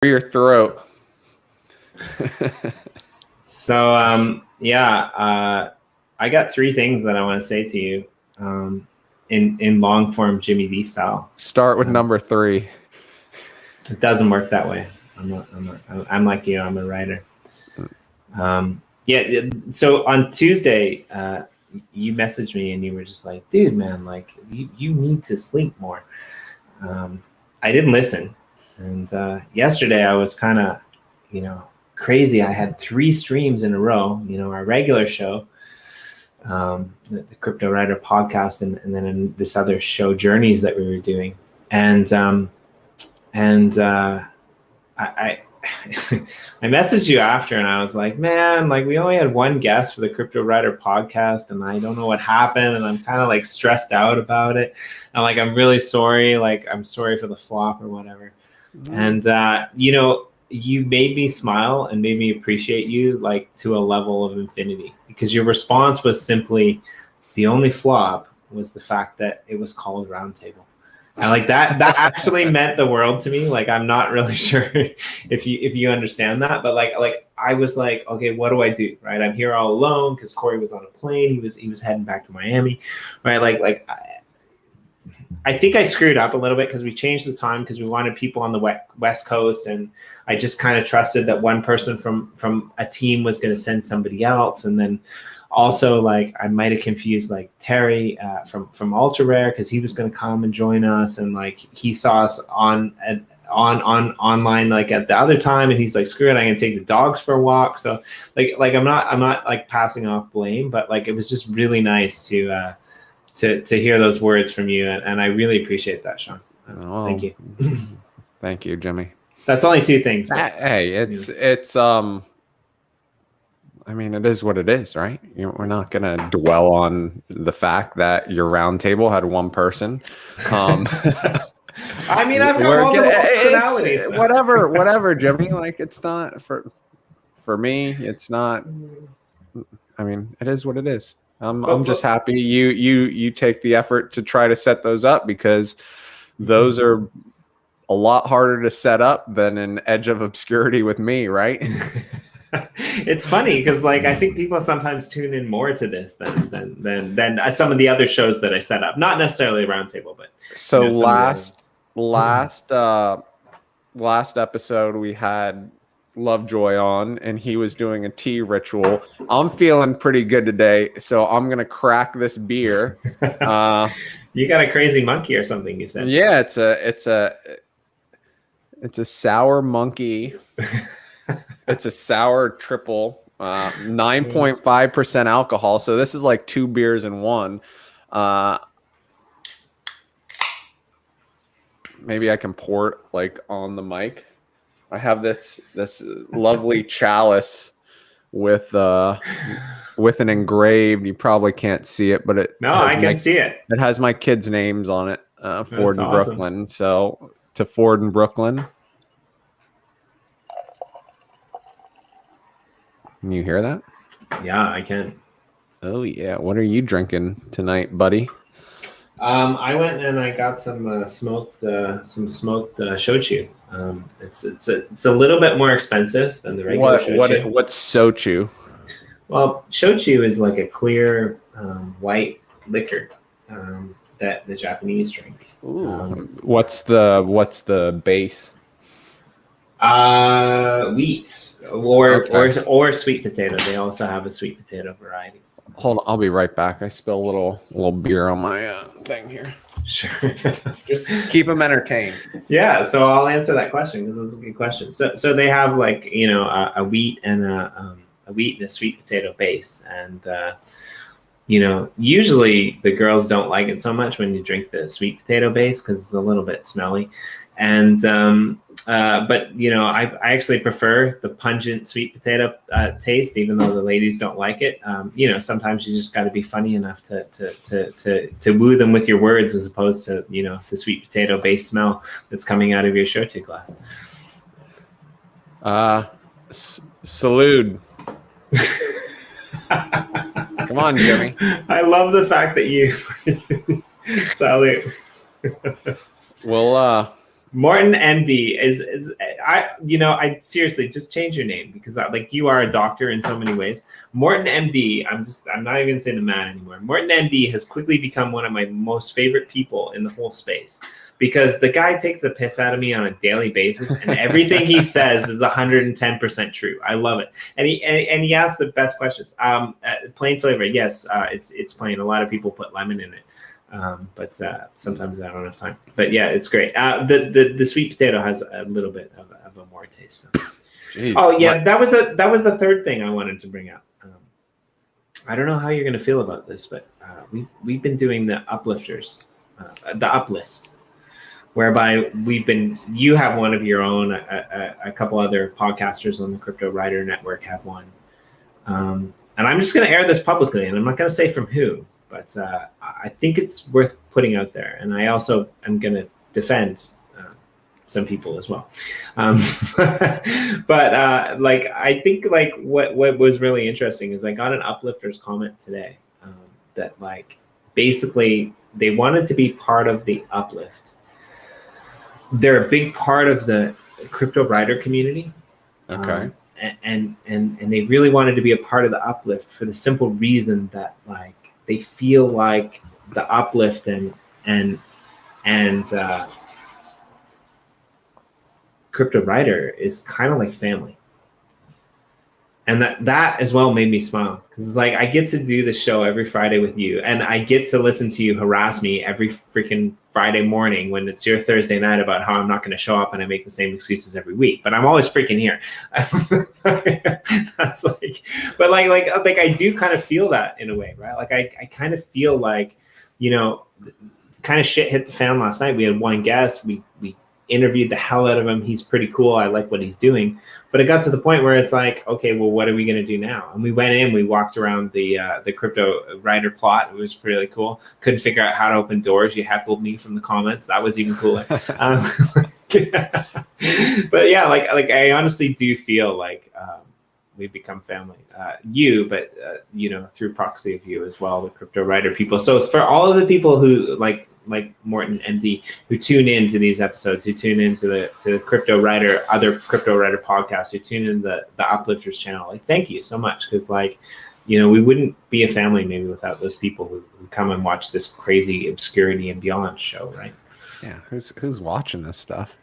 your throat. So, I got 3 things that I want to say to you in long form Jimmy D style. Start with number 3. It doesn't work that way. I'm like you. I'm a writer. So on Tuesday, you messaged me and you were just like, dude, man, like you need to sleep more. I didn't listen. And yesterday I was kind of, crazy. I had 3 streams in a row, our regular show, the Cryptowriter podcast, and then in this other show, Journeys, that we were doing. And I I messaged you after and I was like, man, like we only had 1 guest for the Cryptowriter podcast and I don't know what happened and I'm kind of like stressed out about it. And like, I'm really sorry. Like, I'm sorry for the flop or whatever. And, you made me smile and made me appreciate you like to a level of infinity, because your response was simply, the only flop was the fact that it was called Roundtable. And like that actually meant the world to me. Like, I'm not really sure if you understand that, but like I was like, okay, what do I do? Right. I'm here all alone because Corey was on a plane. He was heading back to Miami. Right. Like I think I screwed up a little bit because we changed the time because we wanted people on the West Coast, and I just kind of trusted that one person from a team was going to send somebody else, and then also like I might have confused like Terry from Ultra Rare because he was going to come and join us, and like he saw us on online like at the other time, and he's like, screw it, I'm gonna take the dogs for a walk. So like I'm not like passing off blame, but like it was just really nice to hear those words from you, and I really appreciate that, Sean. Thank you. Thank you, Jimmy. That's only 2 things. But, hey, it's I mean, it is what it is, right? We're not gonna dwell on the fact that your roundtable had 1 person. I mean, I've got multiple personalities. Whatever, Jimmy. Like, it's not for me. It's not. I mean, it is what it is. I'm just happy you take the effort to try to set those up, because those are a lot harder to set up than an Edge of Obscurity with me, right? It's funny because like I think people sometimes tune in more to this than some of the other shows that I set up. Not necessarily a roundtable, but so last episode we had Lovejoy on, and he was doing a tea ritual. I'm feeling pretty good today, so I'm gonna crack this beer. You got a crazy monkey or something, you said? Yeah, it's a sour monkey. It's a sour triple, 9.5% alcohol. So this is like 2 beers in one. Maybe I can pour it like on the mic. I have this lovely chalice with an engraved. You probably can't see it, but I can see it. It has my kids' names on it. Ford and awesome. Brooklyn. So to Ford and Brooklyn. Can you hear that? Yeah, I can. Oh yeah. What are you drinking tonight, buddy? I went and I got some smoked shochu. It's a little bit more expensive than the regular shochu. What's shochu? Well, shochu is like a clear white liquor that the Japanese drink. What's the base? Wheat or sweet potato. They also have a sweet potato variety. Hold on, I'll be right back. I spilled a little beer on my thing here. Sure. Just keep them entertained. Yeah, so I'll answer that question because it's a good question. So they have like a wheat and a sweet potato base, and usually the girls don't like it so much when you drink the sweet potato base because it's a little bit smelly, and but I actually prefer the pungent sweet potato taste, even though the ladies don't like it. Sometimes you just got to be funny enough to woo them with your words, as opposed to the sweet potato based smell that's coming out of your shochu glass. Salute. Come on, Jimmy. I love the fact that you salute. Morton MD is I seriously just change your name because like you are a doctor in so many ways. Morton MD, I'm not even gonna say the man anymore. Morton MD has quickly become one of my most favorite people in the whole space because the guy takes the piss out of me on a daily basis and everything he says is 110% true. I love it. And he asks the best questions. Plain flavor, yes, it's plain. A lot of people put lemon in it. But sometimes I don't have time. But yeah, it's great. The sweet potato has a little bit of a more taste. So. Jeez, oh yeah, that was the third thing I wanted to bring up. I don't know how you're going to feel about this, but we've been doing the uplifters, the uplist, whereby you have one of your own, a couple other podcasters on the Cryptowriter network have one, and I'm just going to air this publicly, and I'm not going to say from who. But I think it's worth putting out there. And I also am going to defend some people as well. But I think like what was really interesting is I got an uplifter's comment today that like basically they wanted to be part of the uplift. They're a big part of the Cryptowriter community. Okay. And they really wanted to be a part of the uplift for the simple reason that like, they feel like the uplift and Cryptowriter is kind of like family, and that as well made me smile because it's like I get to do the show every Friday with you, and I get to listen to you harass me every freaking Friday morning when it's your Thursday night about how I'm not going to show up and I make the same excuses every week, but I'm always freaking here. That's like, but like I do kind of feel that in a way, right? Like I kind of feel like, kind of shit hit the fan last night. We had one guest, we interviewed the hell out of him. He's pretty cool. I like what he's doing. But it got to the point where it's like, okay, well, what are we going to do now? And we went in, we walked around the Cryptowriter plot. It was really cool. Couldn't figure out how to open doors. You heckled me from the comments. That was even cooler. But yeah, like I honestly do feel like we've become family. But through proxy of you as well, the Cryptowriter people. So it's for all of the people who like Morton MD, who tune into these episodes, who tune into the Cryptowriter, other Cryptowriter podcasts, who tune in the Uplifters channel. Like, thank you so much, because we wouldn't be a family maybe without those people who come and watch this crazy Obscurity and Beyond show, right? Yeah, who's watching this stuff?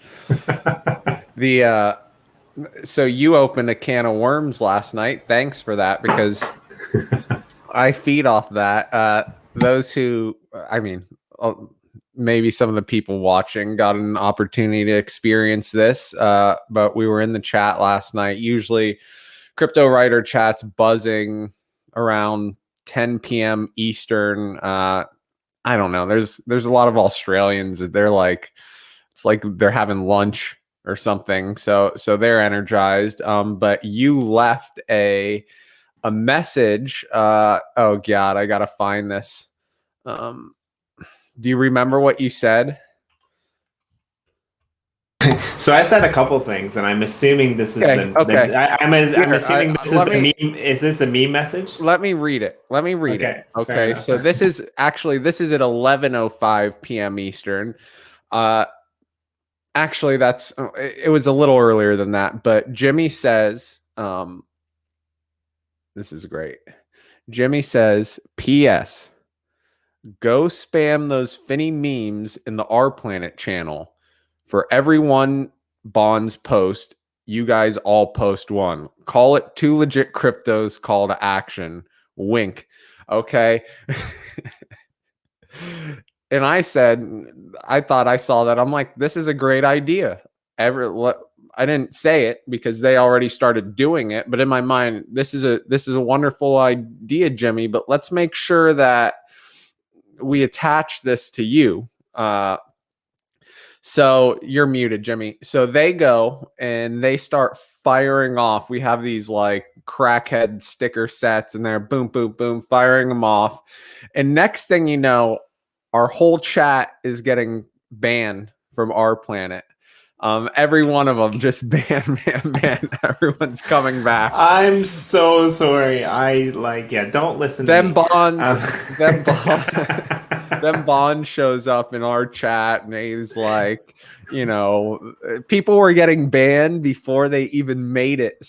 So you opened a can of worms last night. Thanks for that, because I feed off that. Those who, maybe some of the people watching got an opportunity to experience this, but we were in the chat last night. Usually Cryptowriter chat's buzzing around 10 p.m. Eastern. I don't know. There's a lot of Australians. They're like, it's like they're having lunch or something. So they're energized. But you left a message. Oh God, I gotta find this. Do you remember what you said? So I said a couple things, and I'm assuming this is okay. I'm assuming this is the meme. Is this the meme message? Let me read it. Okay. So this is at 11:05 p.m. Eastern. Actually, it was a little earlier than that, but Jimmy says, this is great. Jimmy says, P.S. Go spam those Finney memes in the R Planet channel. For every one Bonds post, you guys all post one. Call it Two Legit Cryptos Call to Action. Wink. Okay. And I said, I thought I saw that. I'm like, this is a great idea. I didn't say it because they already started doing it, but in my mind, this is a wonderful idea, Jimmy. But let's make sure that we attach this to you. So you're muted, Jimmy. So they go and they start firing off. We have these like crackhead sticker sets and they're boom, boom, boom, firing them off. And next thing you know, our whole chat is getting banned from our planet. Every one of them just ban. Everyone's coming back. I'm so sorry. Don't listen to them me. bonds. Them bonds. then Bond shows up in our chat and he's like, you know, people were getting banned before they even made it.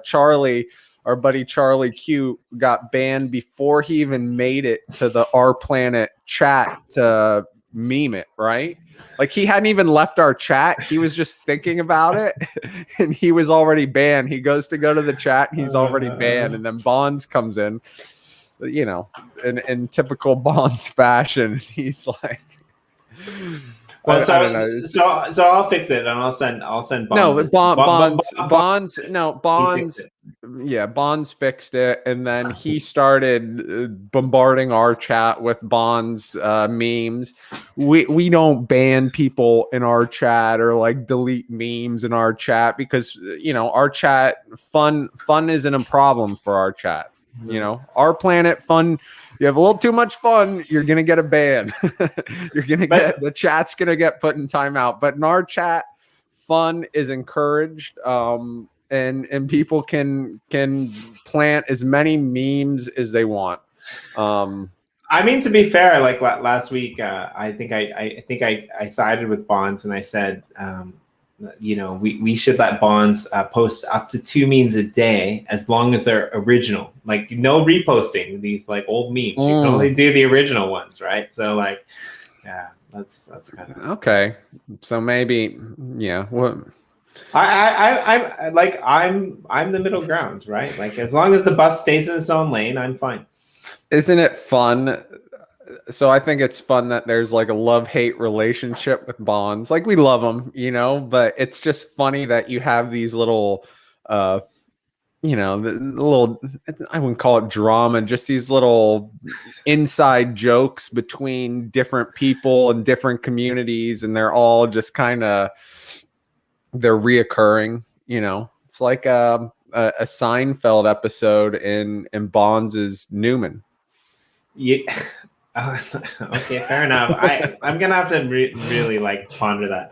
Charlie, our buddy Charlie Q, got banned before he even made it to the Our Planet chat to meme it, right? Like he hadn't even left our chat. He was just thinking about it and he was already banned. He goes to go to the chat and he's already banned. And then Bonds comes in, you know, in typical Bonds fashion. He's like, well, I don't know. So I'll fix it and I'll send Bond. No, Bonds. Bonds. Yeah, Bonds fixed it, and then he started bombarding our chat with Bonds memes. We don't ban people in our chat or like delete memes in our chat because you know our chat fun isn't a problem for our chat. You know, Our Planet fun. You have a little too much fun, you're gonna get a ban. You're gonna get the chat's gonna get put in timeout. But in our chat, fun is encouraged, and people can plant as many memes as they want. I mean, to be fair, like last week, I think I sided with Bonds and I said, you know, we should let Bonds post up to 2 memes a day as long as they're original. Like no reposting these like old memes. You can only do the original ones, right? So like, yeah, that's kind of okay. So maybe, yeah. What? I'm like I'm the middle ground, right? Like as long as the bus stays in its own lane, I'm fine. Isn't it fun? So I think it's fun that there's like a love-hate relationship with Bonds. Like we love them, you know, but it's just funny that you have these little, you know, the little, I wouldn't call it drama, just these little inside jokes between different people and different communities. And they're all just kind of, they're reoccurring, you know. It's like a Seinfeld episode in Bonds' Newman. Yeah. Okay, fair enough. I'm gonna have to really like ponder that.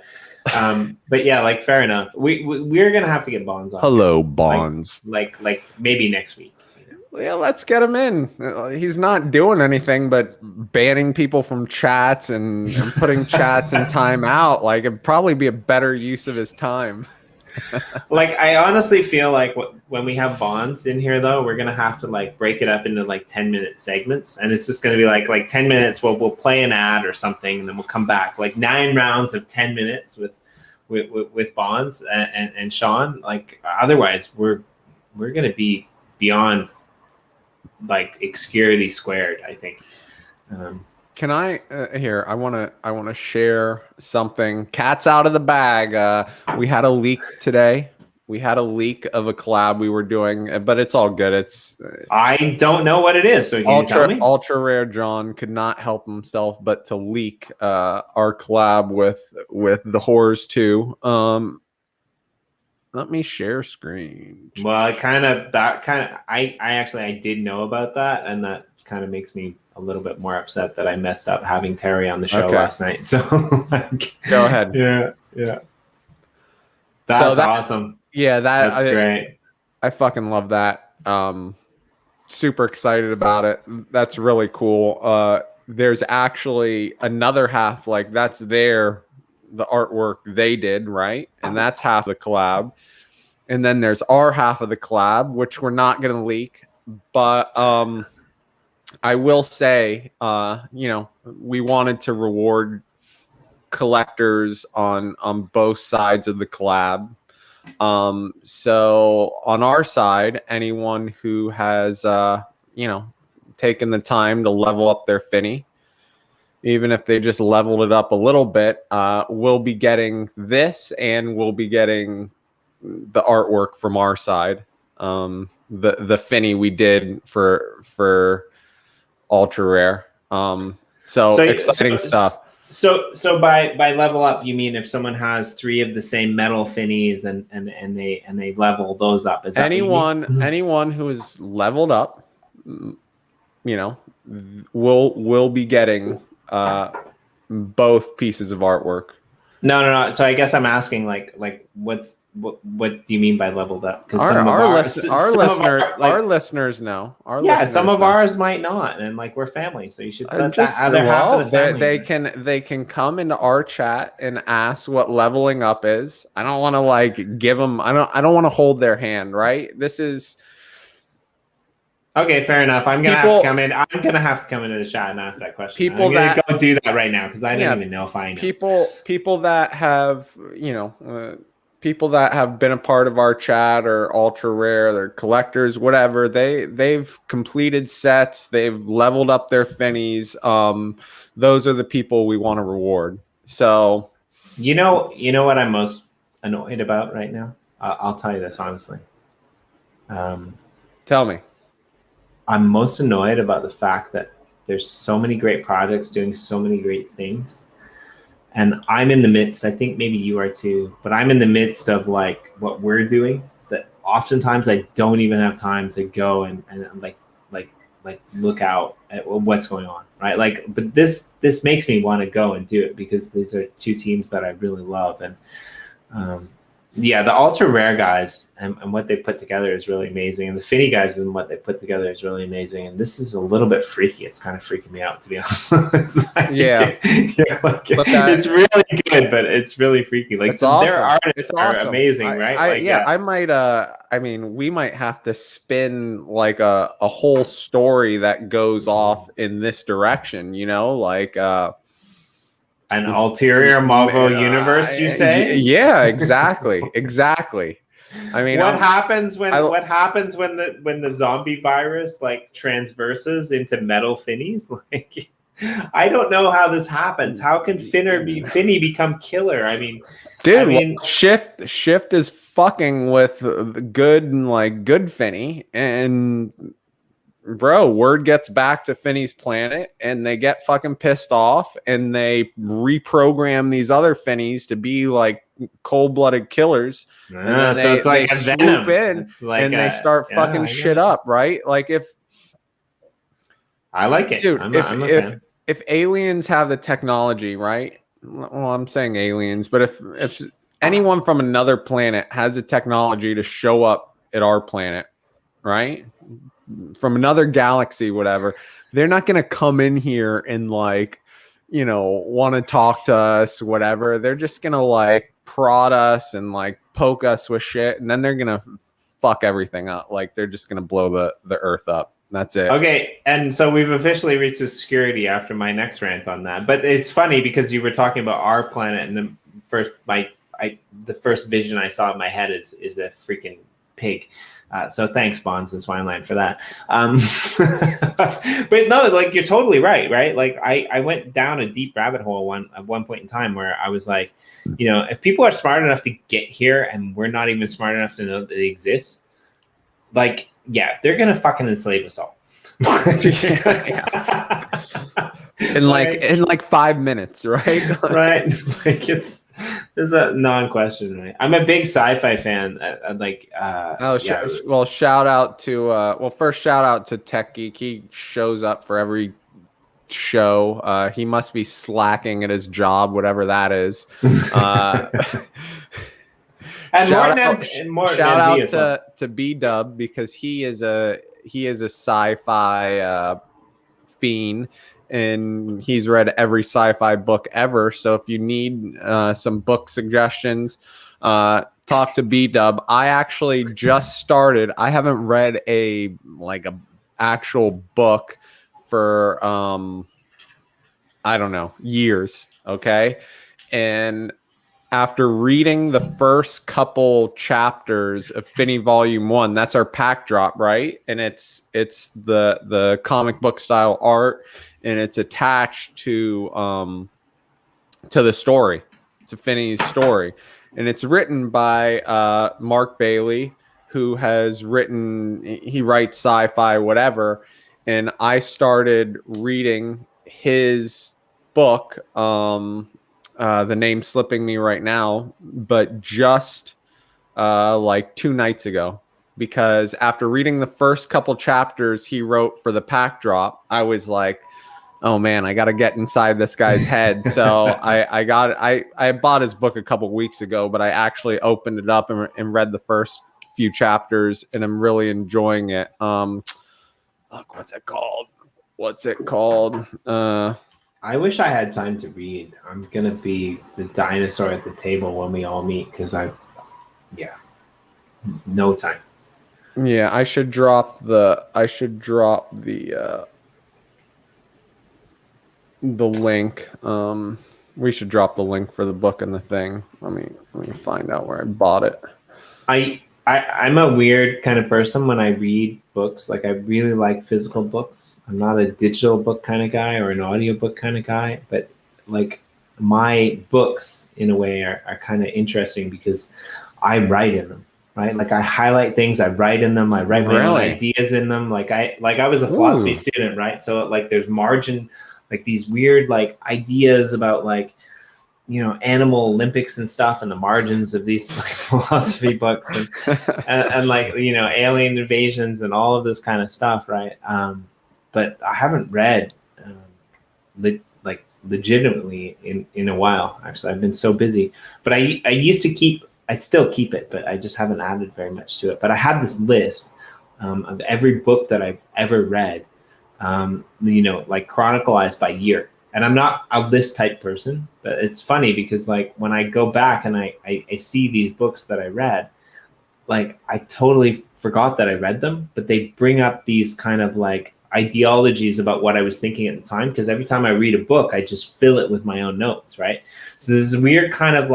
But yeah, like fair enough. We're gonna have to get Bonds on. Hello, Bonds. Like maybe next week. Yeah, let's get him in. He's not doing anything but banning people from chats and putting chats in timeout. Like it'd probably be a better use of his time. Like I honestly feel like when we have Bonds in here though, we're gonna have to like break it up into like 10-minute segments, and it's just gonna be like 10 minutes. We'll play an ad or something, and then we'll come back like 9 rounds of 10 minutes with Bonds and Sean. Like otherwise, we're gonna be beyond like Obscurity squared, I think. Can I here? I want to share something. Cat's out of the bag. We had a leak today. We had a leak of a collab we were doing, but it's all good. It's I don't know what it is. So can you tell me? Ultra Rare John could not help himself but to leak our collab with the Horrors 2. Let me share screen. Well, I actually did know about that, and that kind of makes me a little bit more upset that I messed up having Terry on the show last night. So like, go ahead. Yeah. That's awesome. Yeah, that's great. I fucking love that. Super excited about it. That's really cool. There's actually another half, like that's the artwork they did, right? And that's half the collab. And then there's our half of the collab, which we're not going to leak. But I will say, you know, we wanted to reward collectors on both sides of the collab. So on our side, anyone who has, you know, taken the time to level up their Finney, even if they just leveled it up a little bit, we'll be getting this, and we'll be getting the artwork from our side. The Finney we did for Ultra Rare. So exciting stuff. So by level up, you mean if someone has 3 of the same metal Finneys and they level those up? Is that anyone who is leveled up, you know, will be getting both pieces of artwork. No. So I guess I'm asking like what's what do you mean by leveled up? Because Our listeners know. Some of ours might not, and like we're family, so you should let that other half of the family. They can come into our chat and ask what leveling up is. I don't want to like give them. I don't want to hold their hand. Right. This is. Okay, fair enough. I'm gonna have to come in. I'm gonna have to come into the chat and ask that question. I'm gonna go do that right now because I don't even know if I know. People that have people that have been a part of our chat or ultra rare, they're collectors, whatever. They've completed sets. They've leveled up their Finneys. Those are the people we want to reward. So, you know what I'm most annoyed about right now. I'll tell you this honestly. Tell me. I'm most annoyed about the fact that there's so many great projects doing so many great things. And I'm in the midst, I think maybe you are too, but I'm in the midst of like what we're doing that oftentimes I don't even have time to go and like look out at what's going on, right? Like, but this makes me want to go and do it because these are two teams that I really love. And the ultra rare guys and what they put together is really amazing. And the Finney guys and what they put together is really amazing. And this is a little bit freaky. It's kind of freaking me out, to be honest. It's really good, but it's really freaky. Like their artists are amazing, right? We might have to spin like a whole story that goes off in this direction, an ulterior Marvel universe, you say? Yeah, exactly. I mean, what happens when the zombie virus like transverses into metal Finneys? Like, I don't know how this happens. How can Finney become killer? I mean, Shift is fucking with good Finney, and bro, word gets back to Finney's planet and they get fucking pissed off and they reprogram these other Finneys to be like cold-blooded killers. So it's like a venom. It's like and they start fucking shit up, right? Like I like it. Dude, if aliens have the technology, right? Well, I'm saying aliens, but if anyone from another planet has the technology to show up at our planet, right? From another galaxy, whatever, they're not going to come in here and want to talk to us, whatever. They're just going to prod us and poke us with shit. And then they're going to fuck everything up. They're just going to blow the earth up. That's it. Okay. And so we've officially reached Obscurity after my next rant on that. But it's funny because you were talking about our planet and the first vision I saw in my head is a freaking pig. So thanks, Bonds and Swineline, for that. But no, you're totally right? I went down a deep rabbit hole at one point in time where I was like, if people are smart enough to get here and we're not even smart enough to know that they exist, they're gonna fucking enslave us all. in 5 minutes, right? Right. There's a non-question, right? I'm a big sci-fi fan. Shout out to first shout out to Tech Geek. He shows up for every show. He must be slacking at his job, whatever that is. And shout out to B-Dub because he is a sci-fi fiend. And he's read every sci-fi book ever. So if you need some book suggestions, talk to B-Dub. I actually just started. I haven't read a actual book for I don't know, years. Okay. And after reading the first couple chapters of Finney Volume 1, that's our pack drop, right? And it's the comic book style art. And it's attached to the story, to Finney's story, and it's written by Mark Bailey, who has he writes sci-fi, whatever. And I started reading his book. The name's slipping me right now, but just 2 nights ago. Because after reading the first couple chapters he wrote for the pack drop, I was like, oh man, I got to get inside this guy's head. So I bought his book a couple weeks ago, but I actually opened it up and read the first few chapters, and I'm really enjoying it. What's it called? I wish I had time to read. I'm gonna be the dinosaur at the table when we all meet because no time. Yeah, I should drop the link. We should drop the link for the book and the thing. Let me find out where I bought it. I'm a weird kind of person when I read books. Like I really like physical books. I'm not a digital book kind of guy or an audiobook kind of guy, but like my books in a way are kind of interesting because I write in them, right? Like I highlight things, I write in them, I write my own ideas in them. Like I was a philosophy student, right? So like there's margin, like these weird like ideas about like, you know, animal Olympics and stuff and the margins of these like philosophy books and like, you know, alien invasions and all of this kind of stuff. Right. But I haven't read legitimately in a while. Actually, I've been so busy, but I still keep it, but I just haven't added very much to it. But I had this list of every book that I've ever read, you know, like chronicalized by year. And I'm not a list type person, but it's funny because like when I go back and I see these books that I read, like I totally forgot that I read them, but they bring up these kind of like ideologies about what I was thinking at the time. Because every time I read a book, I just fill it with my own notes, right? So there's this weird kind of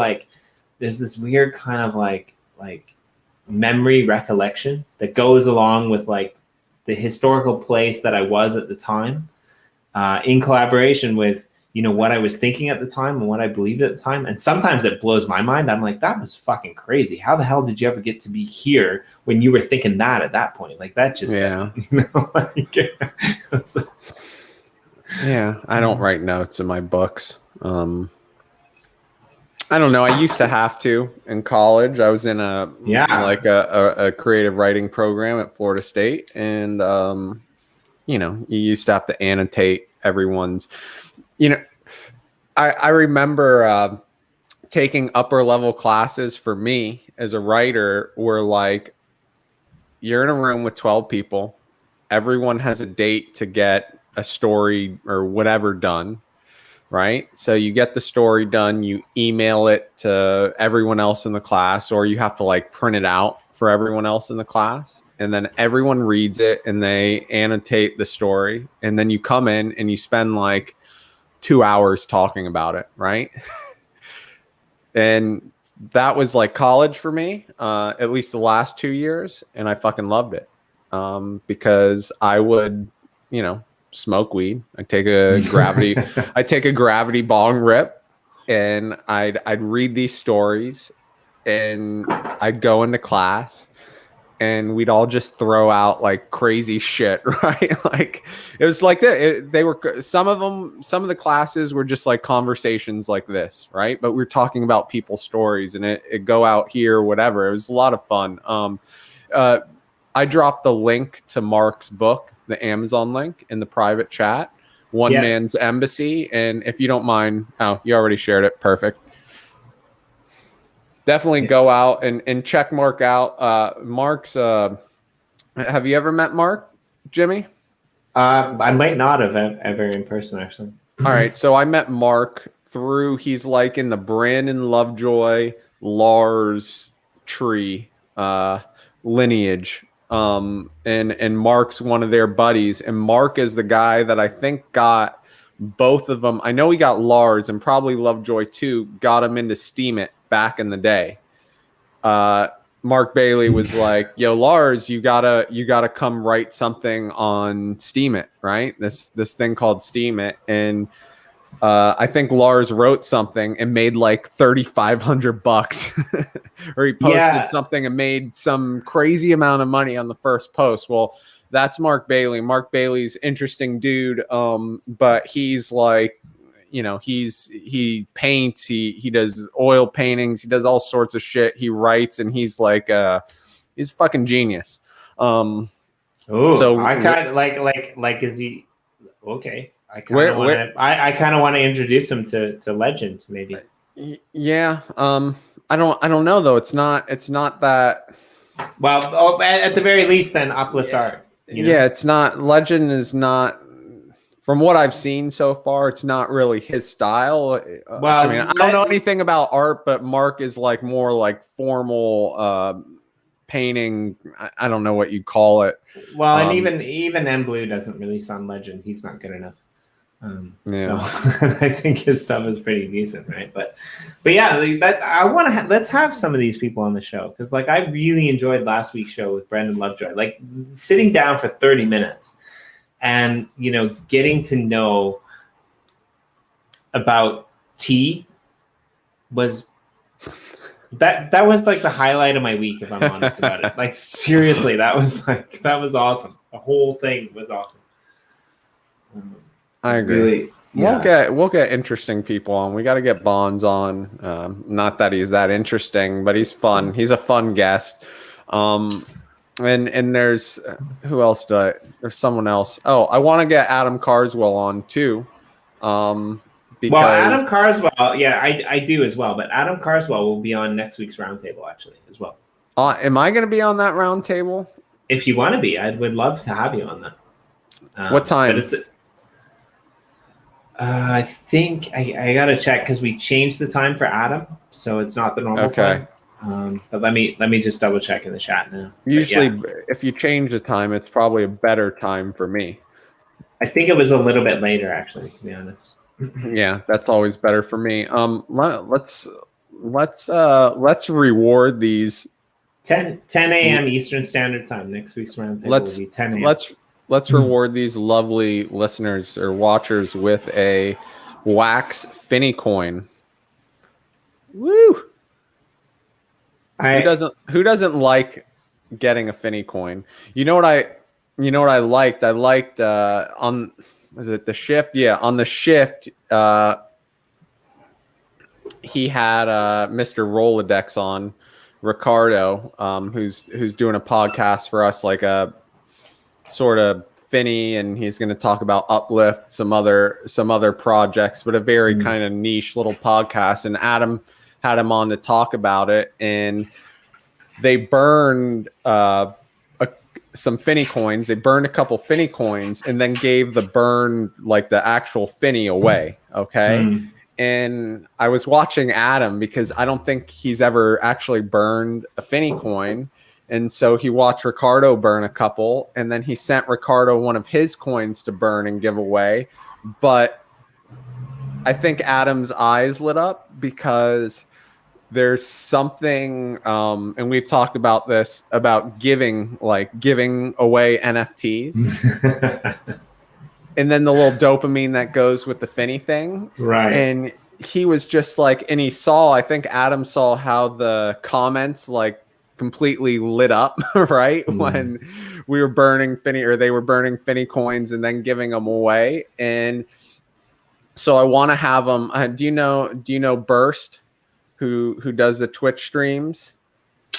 like memory recollection that goes along with like the historical place that I was at the time. In collaboration with, you know, what I was thinking at the time and what I believed at the time. And sometimes it blows my mind. I'm like, that was fucking crazy. How the hell did you ever get to be here when you were thinking that at that point? Like that just, you know, like, yeah, I don't write notes in my books. I don't know. I used to have to in college. I was in a creative writing program at Florida State, and you know, you used to have to annotate everyone's, you know, I remember taking upper level classes for me as a writer where like you're in a room with 12 people. Everyone has a date to get a story or whatever done, right? So you get the story done, you email it to everyone else in the class, or you have to like print it out for everyone else in the class. And then everyone reads it and they annotate the story. And then you come in and you spend like 2 hours talking about it, right? And that was like college for me, at least the last 2 years. And I fucking loved it because I would, you know, smoke weed. I'd take a gravity bong rip and I'd read these stories and I'd go into class. And we'd all just throw out like crazy shit, right? Like it was like that. They were some of the classes were just like conversations like this, right? But we're talking about people's stories, and it go out here, whatever. It was a lot of fun. I dropped the link to Mark's book, the Amazon link, in the private chat. One Man's Embassy, and if you don't mind, you already shared it. Perfect. Definitely go out and check Mark out. Mark's, have you ever met Mark, Jimmy? I might not have ever in person, actually. All right. So I met Mark through, he's like in the Brandon Lovejoy, Lars tree lineage. And Mark's one of their buddies. And Mark is the guy that I think got both of them. I know he got Lars and probably Lovejoy too, got him into Steam It back in the day. Mark Bailey was like, yo, Lars, you gotta come write something on Steam It, right? This thing called Steam It. And I think Lars wrote something and made like $3,500 or he posted something and made some crazy amount of money on the first post. Well, that's Mark Bailey. Mark Bailey's interesting dude. But he's like, you know, he paints, he does oil paintings, he does all sorts of shit. He writes, and he's like he's fucking genius. So I kind of like is he okay? I kind of want to. I kind of want to introduce him to Lgnd maybe. Yeah. I don't know though. It's not that. Well, at the very least, then UpliftArt. Yeah, it's not. Lgnd is not. From what I've seen so far, it's not really his style. Well, I mean, I don't know anything about art, but Mark is like more like formal painting. I don't know what you call it. Well, and even M Blue doesn't release on Lgnd. He's not good enough. So I think his stuff is pretty decent, right? But yeah, that I want to let's have some of these people on the show, because like I really enjoyed last week's show with Brendan Lovejoy. Like sitting down for 30 minutes and getting to know about tea was that was like the highlight of my week, if I'm honest about it. Like seriously, that was awesome. The whole thing was awesome. I agree. Really, yeah. We'll get interesting people on. We got to get Bonds on. Not that he's that interesting, but he's fun. He's a fun guest. And there's who else? There's someone else. Oh, I want to get Adam Carswell on too. Because, well, Adam Carswell, yeah, I do as well. But Adam Carswell will be on next week's roundtable actually as well. Am I going to be on that roundtable? If you want to be, I would love to have you on that. What time? But it's. I think I gotta check because we changed the time for Adam, so it's not the normal time. But let me just double check in the chat now. Usually, if you change the time, it's probably a better time for me. I think it was a little bit later, actually, to be honest. Yeah, that's always better for me. Let's reward these 10 a.m. Eastern Standard Time. Next week's roundtable will be 10 a.m. Let's reward these lovely listeners or watchers with a wax Finney coin. Woo! Who doesn't like getting a Finney coin? You know what I liked? I liked on was it the shift? Yeah, on the shift he had Mr. Rolodex on, Ricardo, who's doing a podcast for us, like a sort of Finney, and he's going to talk about Uplift, some other projects, but a very kind of niche little podcast. And Adam had him on to talk about it, and they burned some Finney coins. They burned a couple Finney coins and then gave the burn, like the actual Finney, away. Okay. And I was watching Adam because I don't think he's ever actually burned a Finney coin. And so he watched Ricardo burn a couple, and then he sent Ricardo one of his coins to burn and give away. But I think Adam's eyes lit up because there's something, and we've talked about this, about giving away NFTs. And then the little dopamine that goes with the Finney thing. Right. And he was just like, and I think Adam saw how the comments like completely lit up, right? When we were burning Finney, or they were burning Finney coins and then giving them away. And so I want to have them. Do you know Burst, who does the Twitch streams?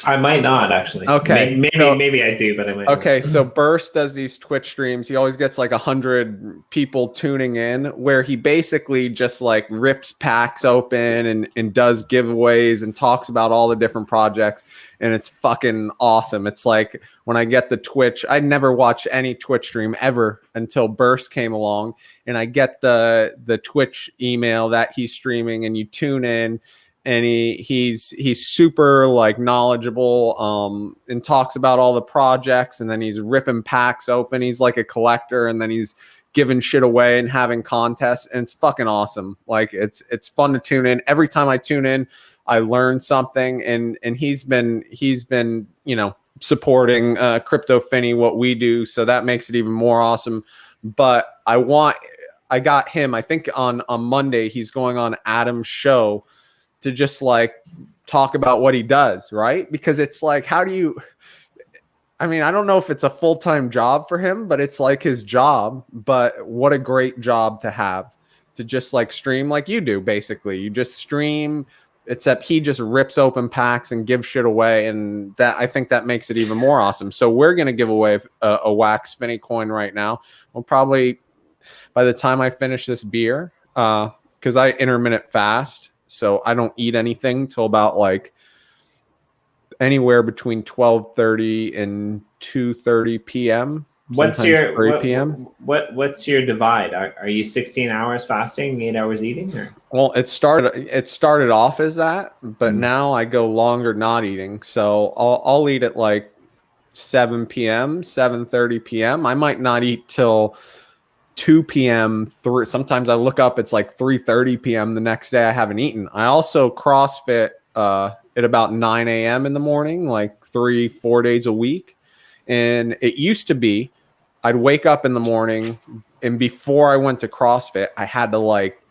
I might not actually. Okay, maybe I do, but I might. Okay, not. So Burst does these Twitch streams. He always gets like 100 people tuning in, where he basically just like rips packs open and does giveaways and talks about all the different projects, and it's fucking awesome. It's like when I get the Twitch, I never watched any Twitch stream ever until Burst came along, and I get the Twitch email that he's streaming, and you tune in. And he's super like knowledgeable, and talks about all the projects, and then he's ripping packs open. He's like a collector, and then he's giving shit away and having contests, and it's fucking awesome. Like it's fun to tune in. Every time I tune in, I learn something, and he's been supporting Crypto Finney, what we do, so that makes it even more awesome. But I got him, I think on Monday he's going on Adam's show to just like talk about what he does, right? Because it's like, I don't know if it's a full-time job for him, but it's like his job. But what a great job to have, to just like stream like you do. Basically, you just stream, except he just rips open packs and gives shit away. And that, I think that makes it even more awesome. So we're going to give away a wax Finney coin right now. We'll probably by the time I finish this beer, because I intermittent fast, so I don't eat anything till about like anywhere between 12:30 and 2:30 p.m. What's Sometimes your 3 p.m. what's your divide? Are you 16 hours fasting, 8 hours eating, or? Well, it started off as that, but now I go longer not eating. So I'll eat at like 7 p.m., 7:30 p.m. I might not eat till 2 p.m. Sometimes I look up, it's like 3:30 p.m. the next day I haven't eaten. I also CrossFit at about 9 a.m. in the morning, like 3-4 days a week. And it used to be I'd wake up in the morning, and before I went to CrossFit, I had to like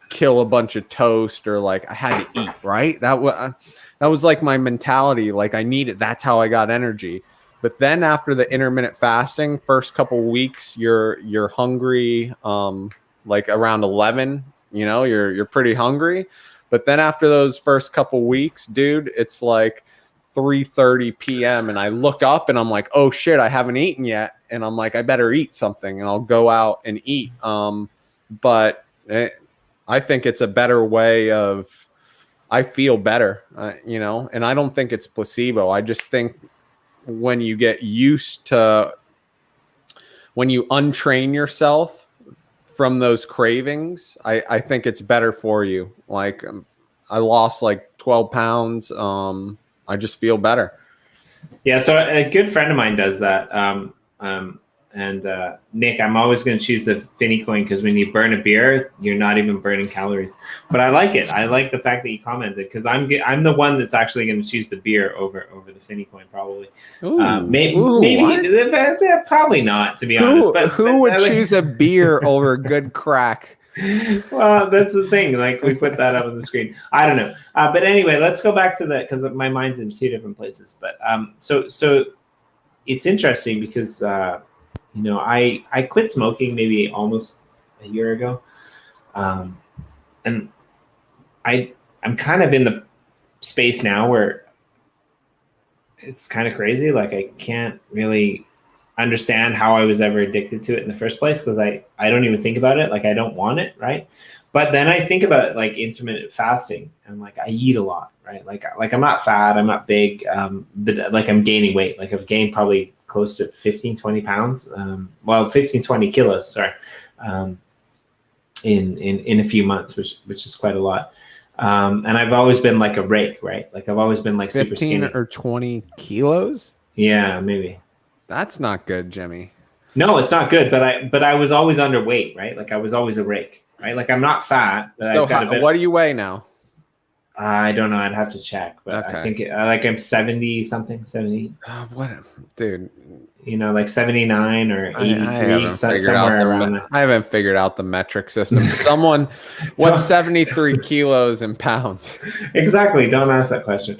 kill a bunch of toast, or like I had to eat, right? That was like my mentality. Like I needed, that's how I got energy. But then after the intermittent fasting, first couple weeks, you're hungry, like around 11, you're pretty hungry. But then after those first couple weeks, dude, it's like 3:30 p.m. and I look up and I'm like, oh shit, I haven't eaten yet. And I'm like, I better eat something, and I'll go out and eat. But I think it's a better way of, I feel better, and I don't think it's placebo. I just think when you get used to, when you untrain yourself from those cravings, I think it's better for you. Like I lost like 12 pounds. I just feel better. Yeah, so a good friend of mine does that. Nick, I'm always going to choose the Finney coin, because when you burn a beer, you're not even burning calories. But I like it. I like the fact that you commented, because I'm the one that's actually going to choose the beer over the Finney coin, probably. Maybe probably not, to be honest. But who would choose a beer over good crack? Well, that's the thing. Like, we put that up on the screen. I don't know. But anyway, let's go back to that, because my mind's in two different places. But so it's interesting because I quit smoking maybe almost a year ago, and I'm kind of in the space now where it's kind of crazy. Like, I can't really understand how I was ever addicted to it in the first place, because I don't even think about it. Like, I don't want it, right? But then I think about like intermittent fasting, and like I eat a lot, right? Like I'm not fat, I'm not big, but like I'm gaining weight. Like I've gained probably close to 15-20 pounds, 15-20 kilos, sorry, in a few months, which is quite a lot. And I've always been like a rake, right? Like I've always been like 15 super skinny. or 20 kilos. Yeah, maybe. That's not good, Jimmy. No, it's not good. But I was always underweight, right? Like I was always a rake, right? Like I'm not fat. So what do you weigh now? I don't know. I'd have to check, but okay. I think I'm 70 something, 70. What, dude? Like 79 or 83, somewhere around that. I haven't figured out the metric system. What's 73 kilos in pounds? Exactly. Don't ask that question.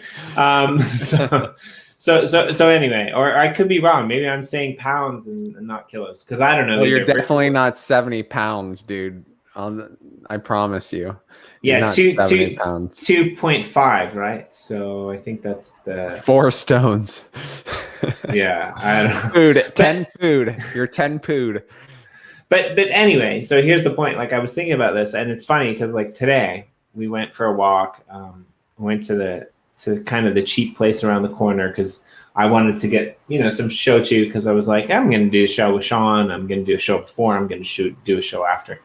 So anyway, or I could be wrong. Maybe I'm saying pounds and not kilos, because I don't know. Well, you're definitely not 70 pounds, dude. I promise you. Yeah, 2.5, right? So I think that's the 4 stones. Yeah, I don't know. Food, 10 food. You're 10 food. But anyway, so here's the point. Like I was thinking about this, and it's funny because like today we went for a walk. Went to kind of the cheap place around the corner, because I wanted to get some shochu, because I was like, I'm going to do a show with Sean. I'm going to do a show before. I'm going to do a show after.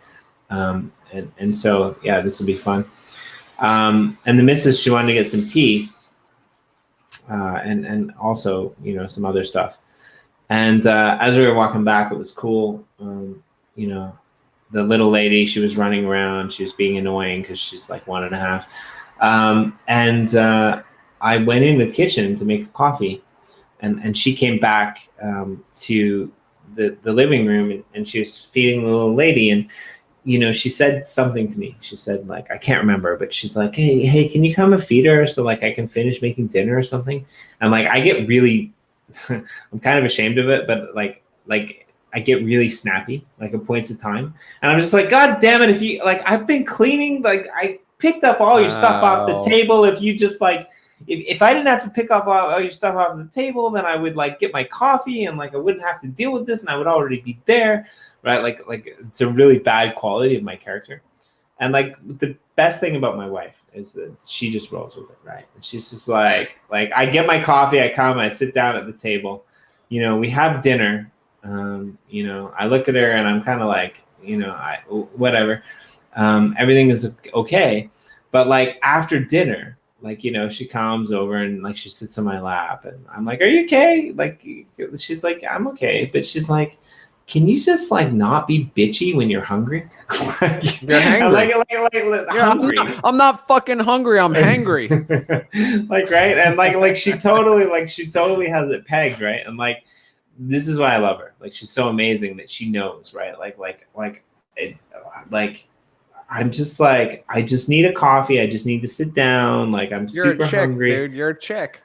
And so, yeah, this will be fun. And the missus, she wanted to get some tea, and also, some other stuff. And as we were walking back, it was cool. The little lady, she was running around. She was being annoying because she's like 1.5. And I went in the kitchen to make a coffee, and she came back to the living room, and she was feeding the little lady, and she said something to me. She said, like, I can't remember, but she's like, hey, can you come and feed her so like I can finish making dinner or something? And like I get really I'm kind of ashamed of it, but like I get really snappy, like at points of time. And I'm just like, God damn it, if you like, I've been cleaning, like I picked up all your stuff off the table. If you just like, if I didn't have to pick up all your stuff off the table, then I would like get my coffee and like I wouldn't have to deal with this and I would already be there, right? Like it's a really bad quality of my character. And like the best thing about my wife is that she just rolls with it, right? And she's just like I get my coffee, I come, I sit down at the table, you know, we have dinner. You know, I look at her and I'm kind of like, you know, whatever. Everything is okay. But like after dinner, like, you know, she comes over and like she sits on my lap and I'm like, are you okay? Like, she's like, I'm okay. But she's like, can you just like not be bitchy when you're hungry? Like, you're hungry. Like hungry. I'm not fucking hungry. I'm hangry. Like, right. And like she totally has it pegged, right? And like, this is why I love her. Like, she's so amazing that she knows, right? I'm just like, I just need a coffee. I just need to sit down. Like, I'm super hungry. Dude, you're a chick.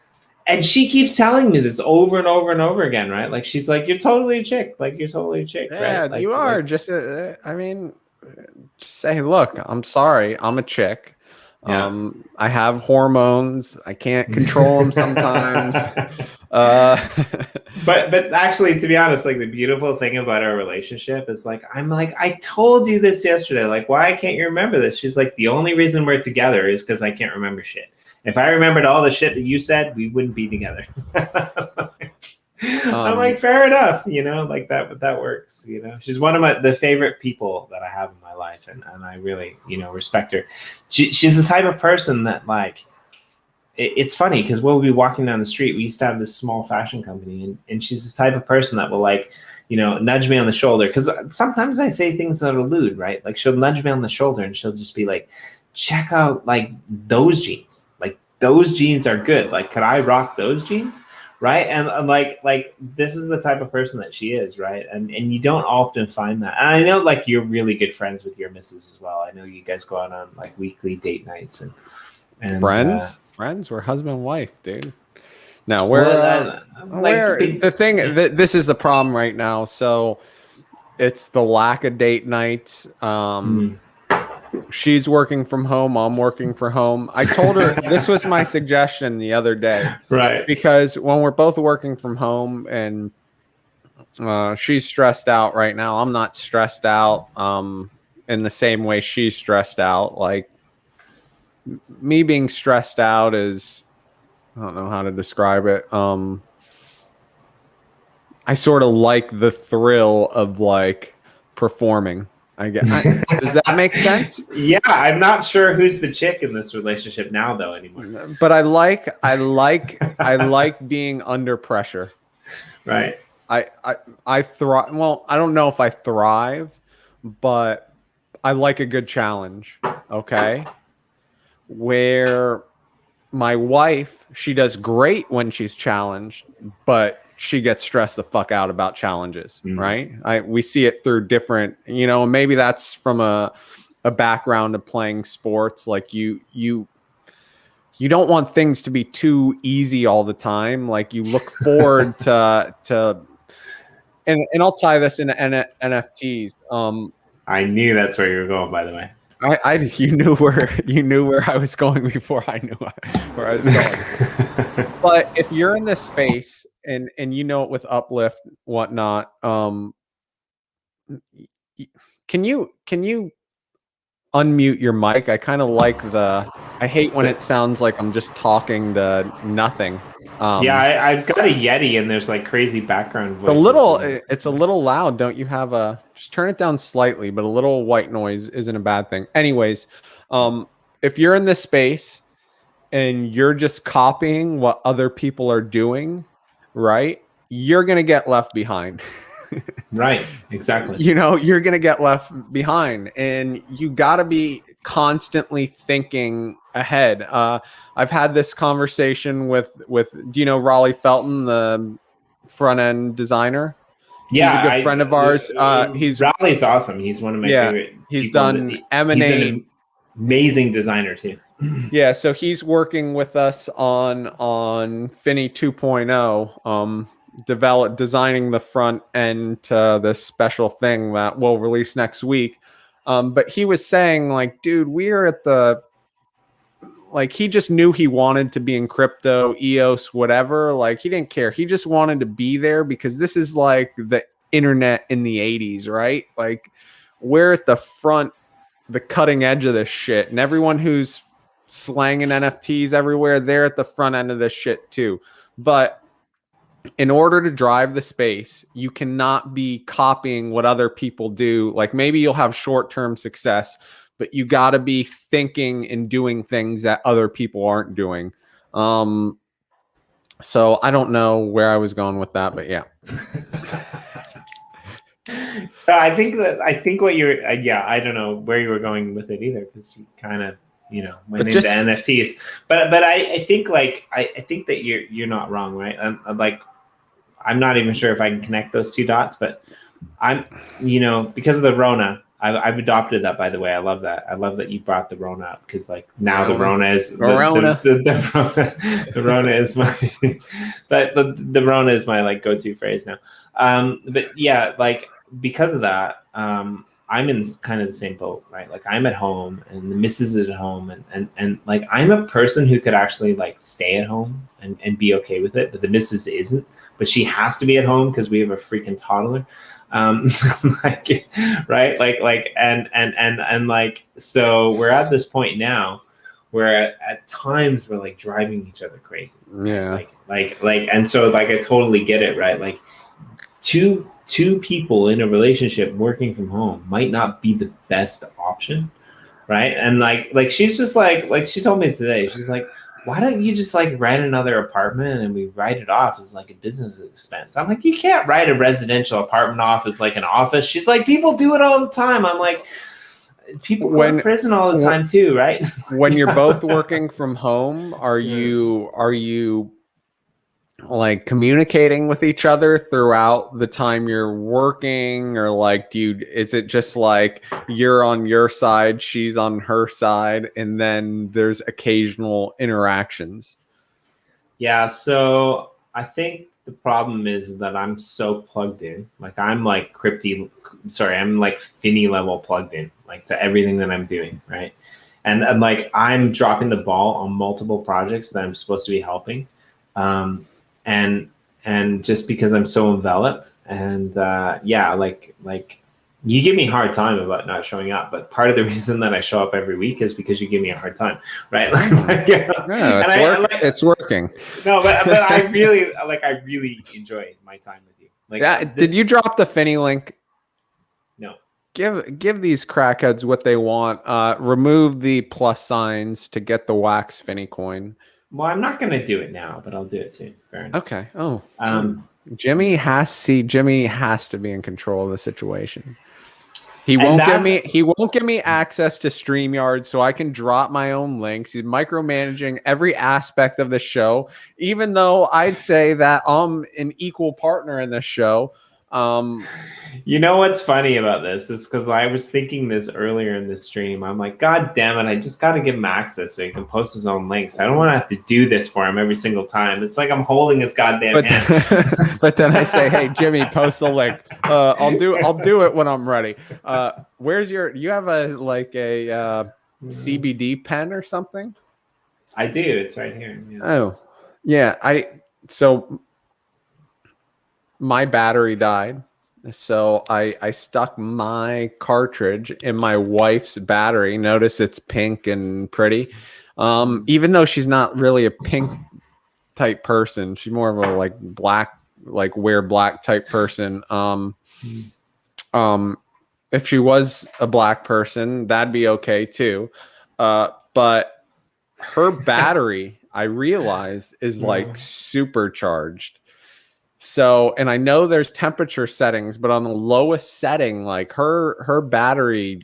And she keeps telling me this over and over and over again, right? Like, she's like, you're totally a chick. Like, you're totally a chick, yeah, right? Like, you are. Just, I mean, just say, look, I'm sorry. I'm a chick. Yeah. I have hormones. I can't control them sometimes. But actually, to be honest, like the beautiful thing about our relationship is like, I'm like, I told you this yesterday. Like, why can't you remember this? She's like, the only reason we're together is because I can't remember shit. If I remembered all the shit that you said, we wouldn't be together. I'm like, fair enough, you know, like that works, you know. She's one of the favorite people that I have in my life, and I really, you know, respect her. She's the type of person that like, it's funny because we'll be walking down the street. We used to have this small fashion company, and she's the type of person that will like, you know, nudge me on the shoulder, because sometimes I say things that are lewd, right? Like, she'll nudge me on the shoulder and she'll just be like, check out like those jeans. Like, those jeans are good. Like, could I rock those jeans? Right. And like this is the type of person that she is, right? And you don't often find that. And I know like you're really good friends with your missus as well. I know you guys go out on like weekly date nights and friends. We're husband and wife, dude. Now the thing that this is the problem right now. So it's the lack of date nights. She's working from home. I'm working from home. I told her this was my suggestion the other day. Right. Because when we're both working from home and she's stressed out right now, I'm not stressed out in the same way she's stressed out. Like, me being stressed out is, I don't know how to describe it. I sort of like the thrill of like performing. Does that make sense? Yeah, I'm not sure who's the chick in this relationship now, though, anymore. But I like being under pressure. Right. I thrive. Well, I don't know if I thrive, but I like a good challenge. Okay. Where my wife, she does great when she's challenged, but she gets stressed the fuck out about challenges, right? We see it through different, you know, maybe that's from a background of playing sports. Like you don't want things to be too easy all the time. Like, you look forward to and I'll tie this into NFTs. I knew that's where you were going, by the way. You knew where I was going before I knew where I was going. But if you're in this space and you know it with Uplift, whatnot, can you unmute your mic? I kind of like I hate when it sounds like I'm just talking to nothing. Yeah, I've got a Yeti and there's like crazy background voices. It's a little loud. Don't you have just turn it down slightly, but a little white noise isn't a bad thing. Anyways, if you're in this space and you're just copying what other people are doing, right, you're going to get left behind. Right, exactly. You know, you're going to get left behind, and you got to be constantly thinking ahead. I've had this conversation with do you know Raleigh Felton, the front end designer? Yeah, he's a good friend of ours. Raleigh's awesome. He's one of my favorite. He's done M&A. He's an amazing designer too. Yeah, so he's working with us on Finney 2.0. Designing the front end to this special thing that we'll release next week. But he was saying, like, dude, we're at the like he just knew he wanted to be in crypto, EOS, whatever. Like he didn't care. He just wanted to be there because this is like the internet in the 80s, right? Like we're at the front, the cutting edge of this shit. And everyone who's slanging NFTs everywhere, they're at the front end of this shit too. But in order to drive the space, you cannot be copying what other people do. Like maybe you'll have short-term success, but you got to be thinking and doing things that other people aren't doing. So I don't know where I was going with that, but yeah. I think what you're, I don't know where you were going with it either, because you kind of, went into NFTs. But I think I think that you're not wrong, right? I'm not even sure if I can connect those two dots, but I'm, because of the Rona, I've adopted that, by the way. I love that. I love that you brought the Rona up, because now the Rona is the Rona is my the Rona is my go-to phrase now. But yeah, because of that, I'm in kind of the same boat, right? Like I'm at home and the missus is at home, and I'm a person who could actually stay at home and be okay with it, but the missus isn't. But she has to be at home because we have a freaking toddler. Right? So we're at this point now where at times we're driving each other crazy. Yeah. And so I totally get it, right? Two people in a relationship working from home might not be the best option, right? And she's just she told me today, she's like, why don't you just rent another apartment and we write it off as a business expense? I'm like, you can't write a residential apartment off as an office. She's like, people do it all the time. I'm like, people go to prison all the time too, right? When you're both working from home, are you communicating with each other throughout the time you're working, or is it just you're on your side, she's on her side, and then there's occasional interactions? Yeah, so I think the problem is that I'm so plugged in. I'm I'm Finney level plugged in, to everything that I'm doing, right? And I'm dropping the ball on multiple projects that I'm supposed to be helping. And just because I'm so enveloped, and you give me a hard time about not showing up, but part of the reason that I show up every week is because you give me a hard time, right? It's working. No, but I really enjoy my time with you. Did you drop the Finney link? No. Give these crackheads what they want. Remove the plus signs to get the wax Finney coin. Well, I'm not going to do it now, but I'll do it soon. Fair enough. Okay. Oh, Jimmy has to be in control of the situation. He won't give me access to StreamYard so I can drop my own links. He's micromanaging every aspect of the show, even though I'd say that I'm an equal partner in this show. You know what's funny about this is because I was thinking this earlier in the stream. I'm like, God damn it, I just got to give him access so he can post his own links. I don't want to have to do this for him every single time. It's like I'm holding his goddamn hand. But then I say, hey, Jimmy, post the link. I'll do it when I'm ready. You have a CBD pen or something? I do. It's right here. Yeah. Oh, yeah. So my battery died. So I stuck my cartridge in my wife's battery. Notice it's pink and pretty. Even though she's not really a pink type person, she's more of a black, wear black type person. If she was a black person, that'd be okay too. But her battery, I realized, is supercharged. So, and I know there's temperature settings, but on the lowest setting, her battery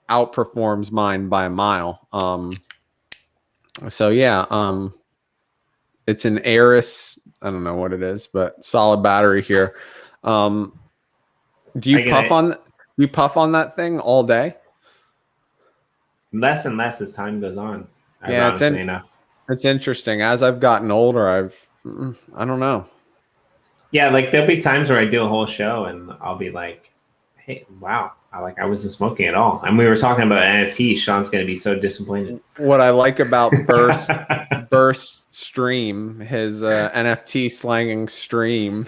outperforms mine by a mile. So yeah, it's an Aris. I don't know what it is, but solid battery here. Do you puff on that thing all day? Less and less as time goes on. Yeah, it's interesting. As I've gotten older, I don't know. Yeah, there'll be times where I do a whole show and I'll be like, hey, wow, I wasn't smoking at all. And we were talking about NFT. Sean's going to be so disappointed. What I like about Burst Stream, his NFT slanging stream,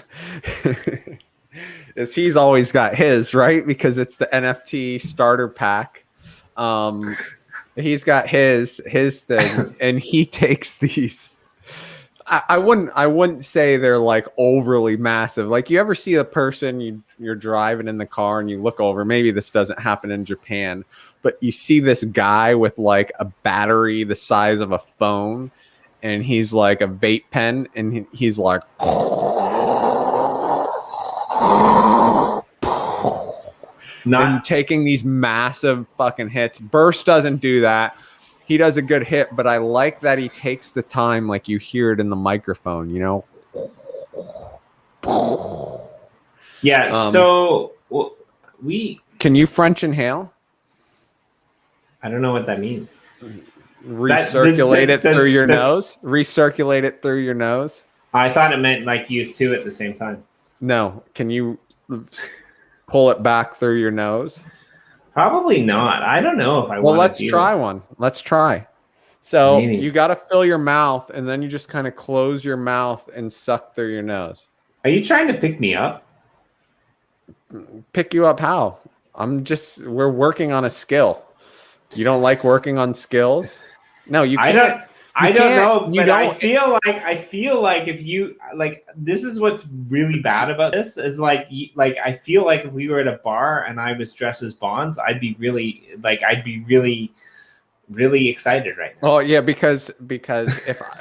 is he's always got his, right? Because it's the NFT starter pack. He's got his thing, and he takes these. I wouldn't say they're like overly massive. Like, you ever see a person, you're driving in the car and you look over, maybe this doesn't happen in Japan, but you see this guy with like a battery the size of a phone, and he's like a vape pen, and he's like and taking these massive fucking hits. Burst doesn't do that. He does a good hit, but I like that he takes the time, like you hear it in the microphone, you know? Yeah, so we... Can you French inhale? I don't know what that means. Recirculate it through your nose? Recirculate it through your nose? I thought it meant like use two at the same time. No. Can you pull it back through your nose? Probably not. I don't know if I want to. Well, let's try one. Let's try. So you got to fill your mouth, and then you just kind of close your mouth and suck through your nose. Are you trying to pick me up? Pick you up how? We're working on a skill. You don't like working on skills? No, you can't. I don't know, but I feel like if you like, this is what's really bad about this is like I feel like if we were at a bar and I was dressed as Bonds, I'd be really excited right now. Oh yeah, because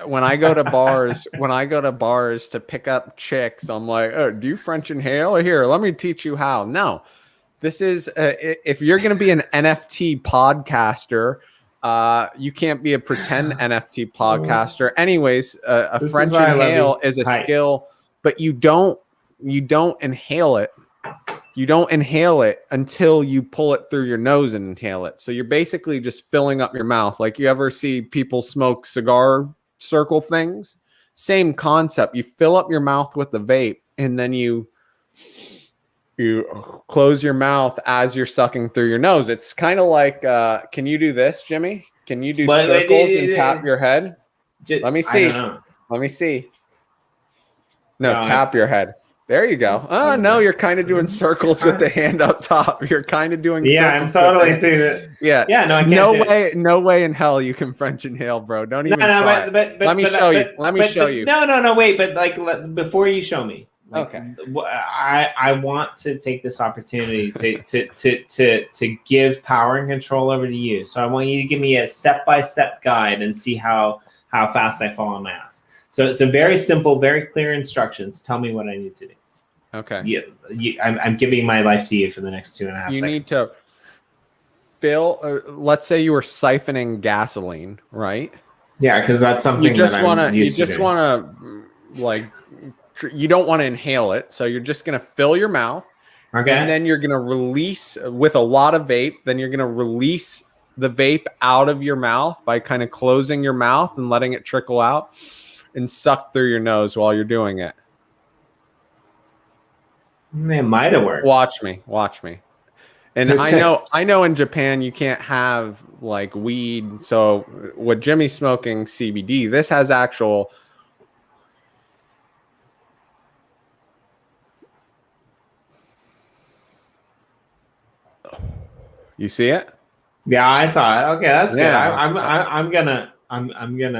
when I go to bars, to pick up chicks, I'm like, oh, do you French inhale? Here, let me teach you how. No, this is if you're going to be an NFT podcaster. You can't be a pretend NFT podcaster. Anyways, a French inhale is a skill, but you don't inhale it. You don't inhale it until you pull it through your nose and inhale it. So you're basically just filling up your mouth. Like, you ever see people smoke cigar circle things? Same concept. You fill up your mouth with the vape, and then you close your mouth as you're sucking through your nose. It's kind of like, can you do this, Jimmy? Can you do circles and tap your head? Let me see. Let me see. No, tap your head. There you go. Oh, no, you're kind of doing circles with the hand up top. You're kind of doing circles. I'm totally doing it. Yeah. Yeah, no, I can't. No way in hell you can French inhale, bro. Don't even try. But let me show you. Let me show you. No, wait, but like before you show me. Like, okay. I want to take this opportunity to give power and control over to you. So I want you to give me a step-by-step guide and see how fast I fall on my ass. So it's a very simple, very clear instructions. Tell me what I need to do. Okay. I'm giving my life to you for the next 2.5 seconds. You need to fill. Let's say you were siphoning gasoline, right? Yeah, because that's something you just want to like. You don't want to inhale it, so you're just going to fill your mouth, okay, and then you're going to release with a lot of vape. Then you're going to release the vape out of your mouth by kind of closing your mouth and letting it trickle out, and suck through your nose while you're doing it. It might have worked. Watch me. And I know in Japan you can't have like weed. So what Jimmy's smoking CBD, this has actual. You see it? Yeah, I saw it. Okay, that's good. I'm gonna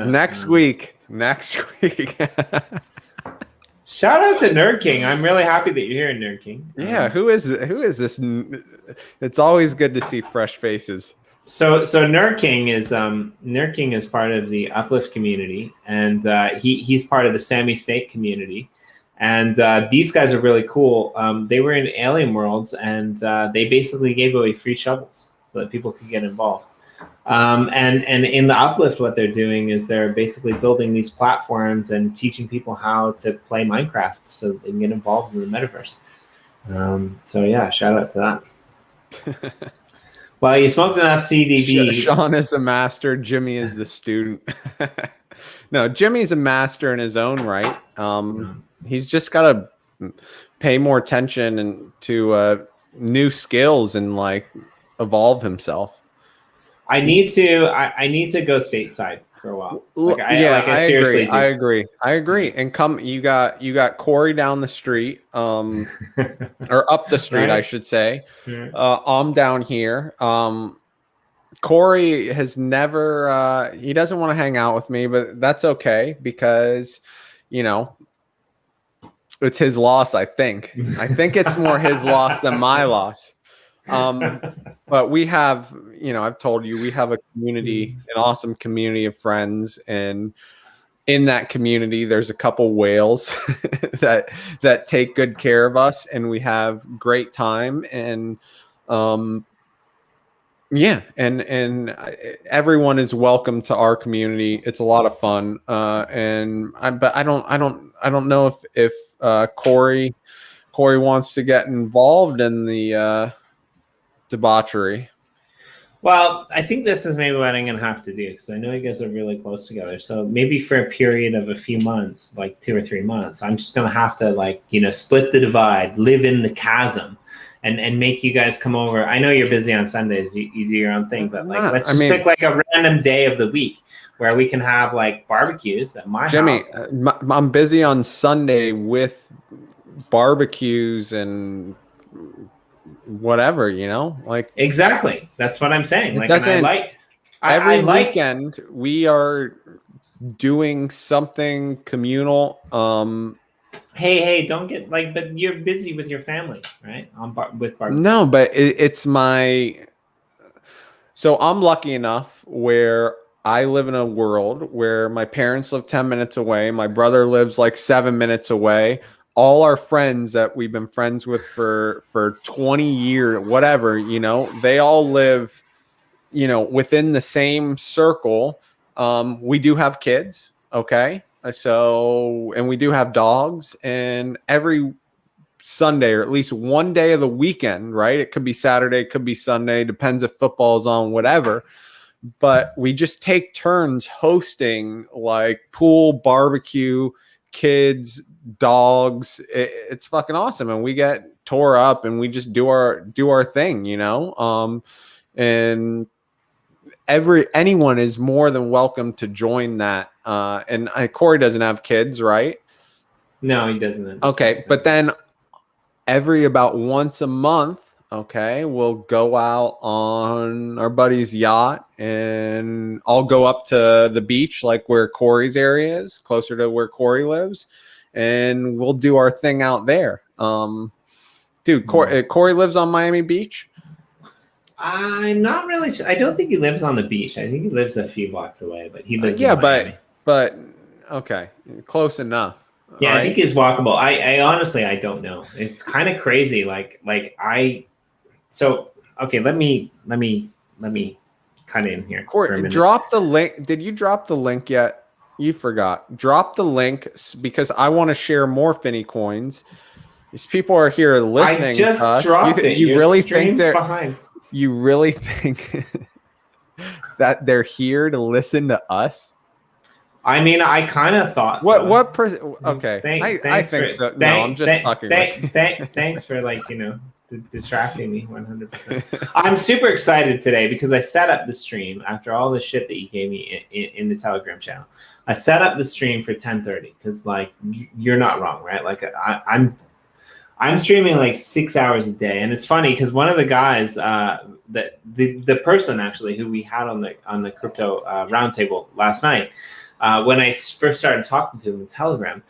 next week. Shout out to Nerd King. I'm really happy that you're here, Nerd King. Yeah, who is this? It's always good to see fresh faces. So Nerd King is part of the Uplift community, and he's part of the Sammy Snake community. And these guys are really cool. They were in Alien Worlds, and they basically gave away free shovels so that people could get involved. And in the Uplift, what they're doing is they're basically building these platforms and teaching people how to play Minecraft so they can get involved in the metaverse. So yeah, shout out to that. Well, you smoked enough CDB. Sean is the master. Jimmy is the student. No, Jimmy's a master in his own right. He's just got to pay more attention and to new skills and like evolve himself. I need to go stateside for a while. Yeah, I seriously do. I agree. And come, you got Corey down the street, or up the street, Right? I should say. Yeah. I'm down here. Corey has never, he doesn't want to hang out with me, but that's okay because, you know, it's his loss. I think it's more his loss than my loss. But we have, you know, I've told you, we have a community, an awesome community of friends, and in that community, there's a couple whales that take good care of us, and we have great time. And yeah, and everyone is welcome to our community. It's a lot of fun, but I don't know if Corey wants to get involved in the debauchery. Well, I think this is maybe what I'm going to have to do, because I know you guys are really close together. So maybe for a period of a few months, like 2 or 3 months, I'm just going to have to, like, you know, split the divide, live in the chasm, and make you guys come over. I know you're busy on Sundays. You do your own thing, but like, let's just pick like a random day of the week where we can have like barbecues at my house. I'm busy on Sunday with barbecues and whatever, you know, like exactly. That's what I'm saying. Like, every weekend we are doing something communal. Hey, don't get like, but you're busy with your family, right? With barbecue. No, but it's so I'm lucky enough where I live in a world where my parents live 10 minutes away. My brother lives like 7 minutes away. All our friends that we've been friends with for 20 years, whatever, you know, they all live, you know, within the same circle. We do have kids. Okay. So, and we do have dogs, and every Sunday, or at least one day of the weekend, right? It could be Saturday, it could be Sunday, depends if football's on, whatever. But we just take turns hosting like pool, barbecue, kids, dogs. It's fucking awesome. And we get tore up and we just do our thing, you know? And anyone is more than welcome to join that. And Corey doesn't have kids, right? No, he doesn't. Okay, but then every about once a month, okay, we'll go out on our buddy's yacht, and I'll go up to the beach, like where Corey's area is, closer to where Corey lives, and we'll do our thing out there. Dude, Corey lives on Miami Beach. I'm not really. I don't think he lives on the beach. I think he lives a few blocks away, but he lives. But okay, close enough. Yeah, right? I think it's walkable. I honestly, I don't know. It's kind of crazy. So okay, let me cut in here. Corey, drop the link. Did you drop the link yet? You forgot. Drop the link because I want to share more Finney coins. These people are here listening. I just dropped it. You really think they're behind? You really think that they're here to listen to us? I mean, I kind of thought. Okay, I think so. No, I'm just fucking. Thanks for detracting me 100%. I'm super excited today because I set up the stream after all the shit that you gave me in the Telegram channel. I set up the stream for 10:30 because you're not wrong, right? Like I'm streaming like 6 hours a day, and it's funny because one of the guys, the person actually who we had on the crypto roundtable last night, when I first started talking to him in Telegram,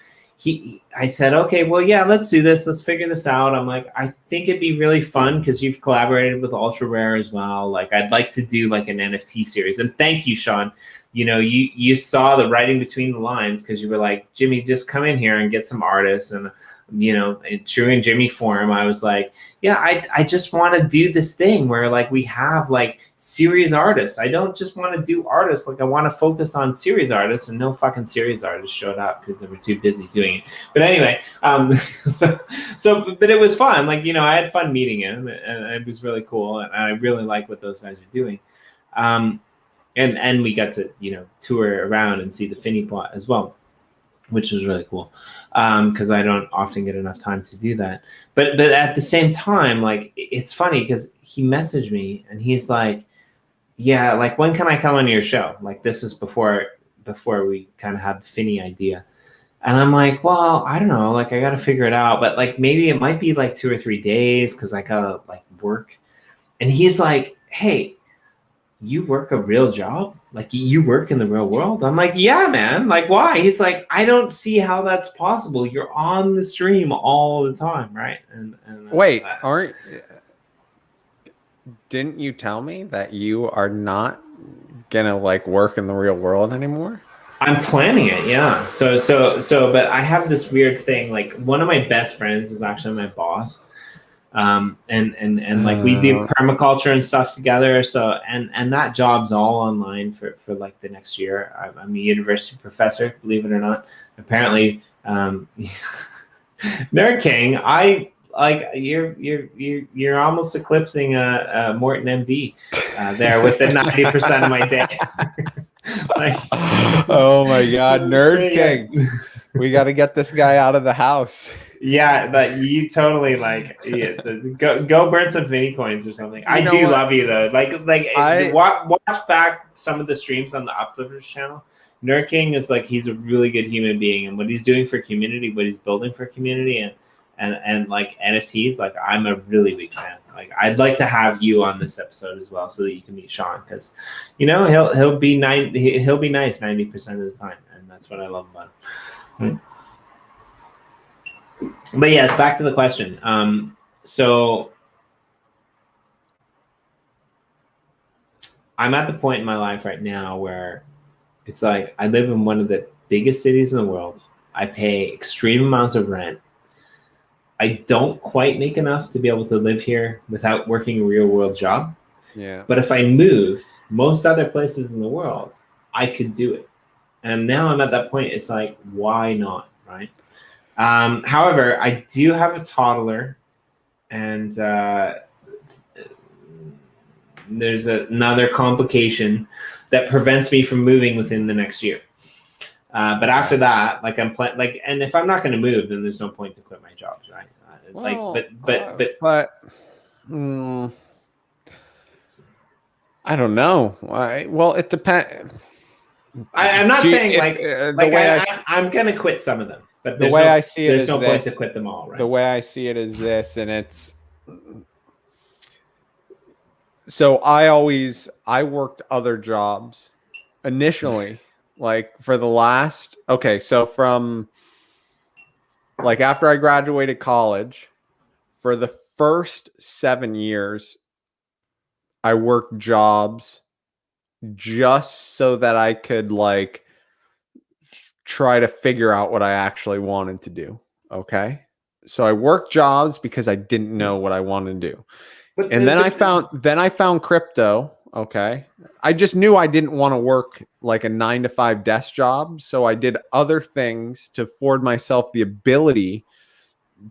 I said, okay, well, yeah, let's do this. Let's figure this out. I'm like, I think it'd be really fun because you've collaborated with Ultra Rare as well. Like, I'd like to do like an NFT series. And thank you, Sean. You know, you saw the writing between the lines because you were like, Jimmy, just come in here and get some artists. And you know, in true and Jimmy form, I was like, yeah, I just want to do this thing where like we have like serious artists. I don't just want to do artists. Like I want to focus on serious artists, and no fucking serious artists showed up because they were too busy doing it. But anyway, but it was fun. Like, you know, I had fun meeting him, and it was really cool. And I really like what those guys are doing. And we got to, you know, tour around and see the Finney plot as well. which was really cool. Because I don't often get enough time to do that. But at the same time, like, it's funny because he messaged me and he's like, yeah, like, when can I come on your show? Like, this is before we kind of had the Finney idea. And I'm like, well, I don't know, like, I got to figure it out. But like, maybe it might be like 2 or 3 days because I got to like work. And he's like, hey, you work a real job? Like, you work in the real world? I'm like, yeah, man. Like, why? He's like, I don't see how that's possible. You're on the stream all the time, right? And wait, didn't you tell me that you are not gonna like work in the real world anymore? I'm planning it, yeah. So, but I have this weird thing. Like, one of my best friends is actually my boss. And like, we do permaculture and stuff together. So, and that job's all online for like the next year. I'm a university professor, believe it or not. Apparently, Nerd King, I like, you're almost eclipsing Morton MD there with the 90% of my day. Like, oh my God, Nerd King. We got to get this guy out of the house. Yeah, but you totally like, yeah, go burn some Finney coins or something. I do love you though. Like watch back some of the streams on the Uplifters channel. Nerd King is like, he's a really good human being, and what he's doing for community, what he's building for community, and like NFTs, like, I'm a really big fan. Like, I'd like to have you on this episode as well so that you can meet Sean, because he'll be nice 90% of the time, and that's what I love about him. Right? But yes, back to the question. So I'm at the point in my life right now where it's like, I live in one of the biggest cities in the world. I pay extreme amounts of rent. I don't quite make enough to be able to live here without working a real world job. Yeah. But if I moved most other places in the world, I could do it. And now I'm at that point. It's like, why not? Right. However, I do have a toddler, and there's another complication that prevents me from moving within the next year. But after that, like, and if I'm not going to move, then there's no point to quit my job, right? I don't know. Well, it depends. I'm not saying I'm going to quit some of them. But the way I see it, there's no point to quit them all, right? The way I see it is this, and it's so I worked other jobs initially, like for the last, so from like after I graduated college, for the first 7 years, I worked jobs just so that I could like try to figure out what I actually wanted to do. Okay. So I worked jobs because I didn't know what I wanted to do. And then I found crypto. Okay. I just knew I didn't want to work like a 9-to-5 desk job. So I did other things to afford myself the ability,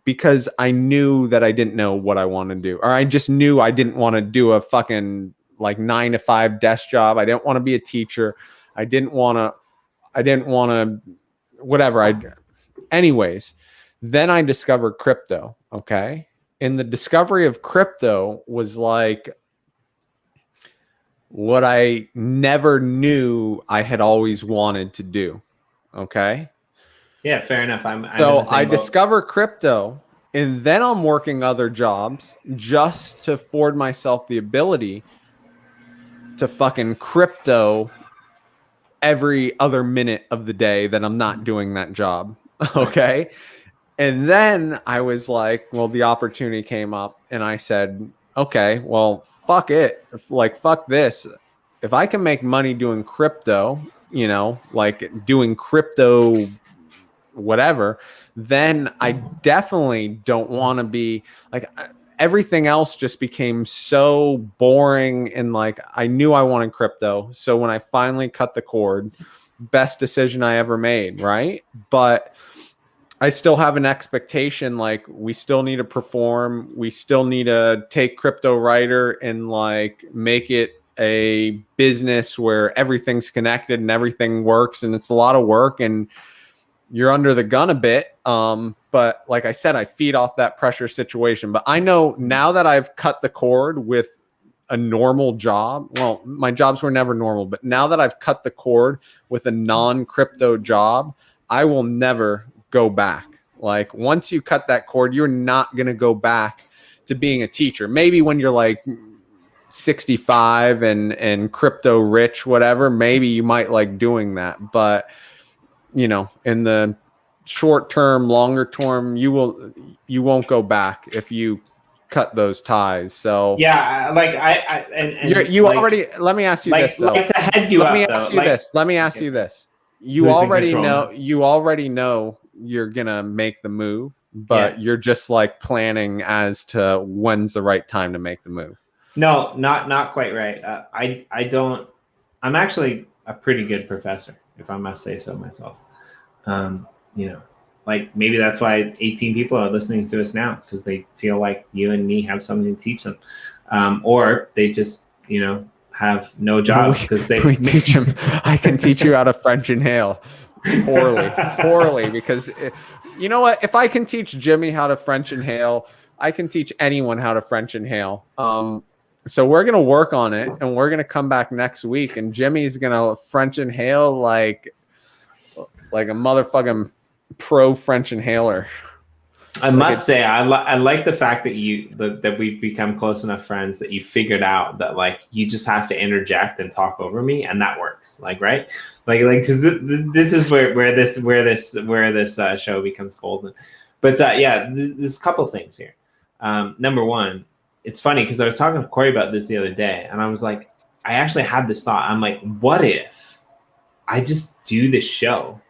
because I knew that I didn't know what I wanted to do, or I just knew I didn't want to do a fucking like 9-to-5 desk job. I didn't want to be a teacher. I didn't want to, whatever. Anyways, then I discovered crypto. Okay. And the discovery of crypto was like what I never knew I had always wanted to do. Okay. Yeah, fair enough. I discover crypto, and then I'm working other jobs just to afford myself the ability to fucking crypto every other minute of the day that I'm not doing that job. Okay. And then I was like, well, the opportunity came up, and I said, okay, well, fuck it. Fuck this. If I can make money doing crypto, like doing crypto, whatever, then I definitely don't want to be like, everything else just became so boring. And like, I knew I wanted crypto. So when I finally cut the cord, best decision I ever made. Right. But I still have an expectation. Like, we still need to perform. We still need to take Cryptowriter and like make it a business where everything's connected and everything works. And it's a lot of work. And you're under the gun a bit. But like I said, I feed off that pressure situation. But I know now that I've cut the cord with a normal job. Well, my jobs were never normal, but now that I've cut the cord with a non-crypto job, I will never go back. Like once you cut that cord, you're not going to go back to being a teacher. Maybe when you're like 65 and crypto rich, whatever, maybe you might like doing that. But you know, in the short term, longer term, you won't go back if you cut those ties. So yeah, like you like, already. Let me ask you like, this though. like to head you Let up, me though, ask you like, this. Let me ask you this. You Who's in already control know. now? You already know you're gonna make the move, but you're just like planning as to when's the right time to make the move. No, not quite right. I don't. I'm actually a pretty good professor, if I must say so myself. You know, like maybe that's why 18 people are listening to us now, because they feel like you and me have something to teach them, or they just, you know, have no jobs because they teach them. I can teach you how to French inhale poorly because you know what? If I can teach Jimmy how to French inhale, I can teach anyone how to French inhale. So we're gonna work on it, and we're gonna come back next week, and Jimmy's gonna French inhale like a motherfucking pro French inhaler. I must say, I like the fact that we've become close enough friends that you figured out that like you just have to interject and talk over me, and that works. Like, right? Like because this is where this show becomes golden. But yeah, there's a couple things here. Number one, it's funny because I was talking to Corey about this the other day, and I was like, I actually had this thought. I'm like, what if I just do this show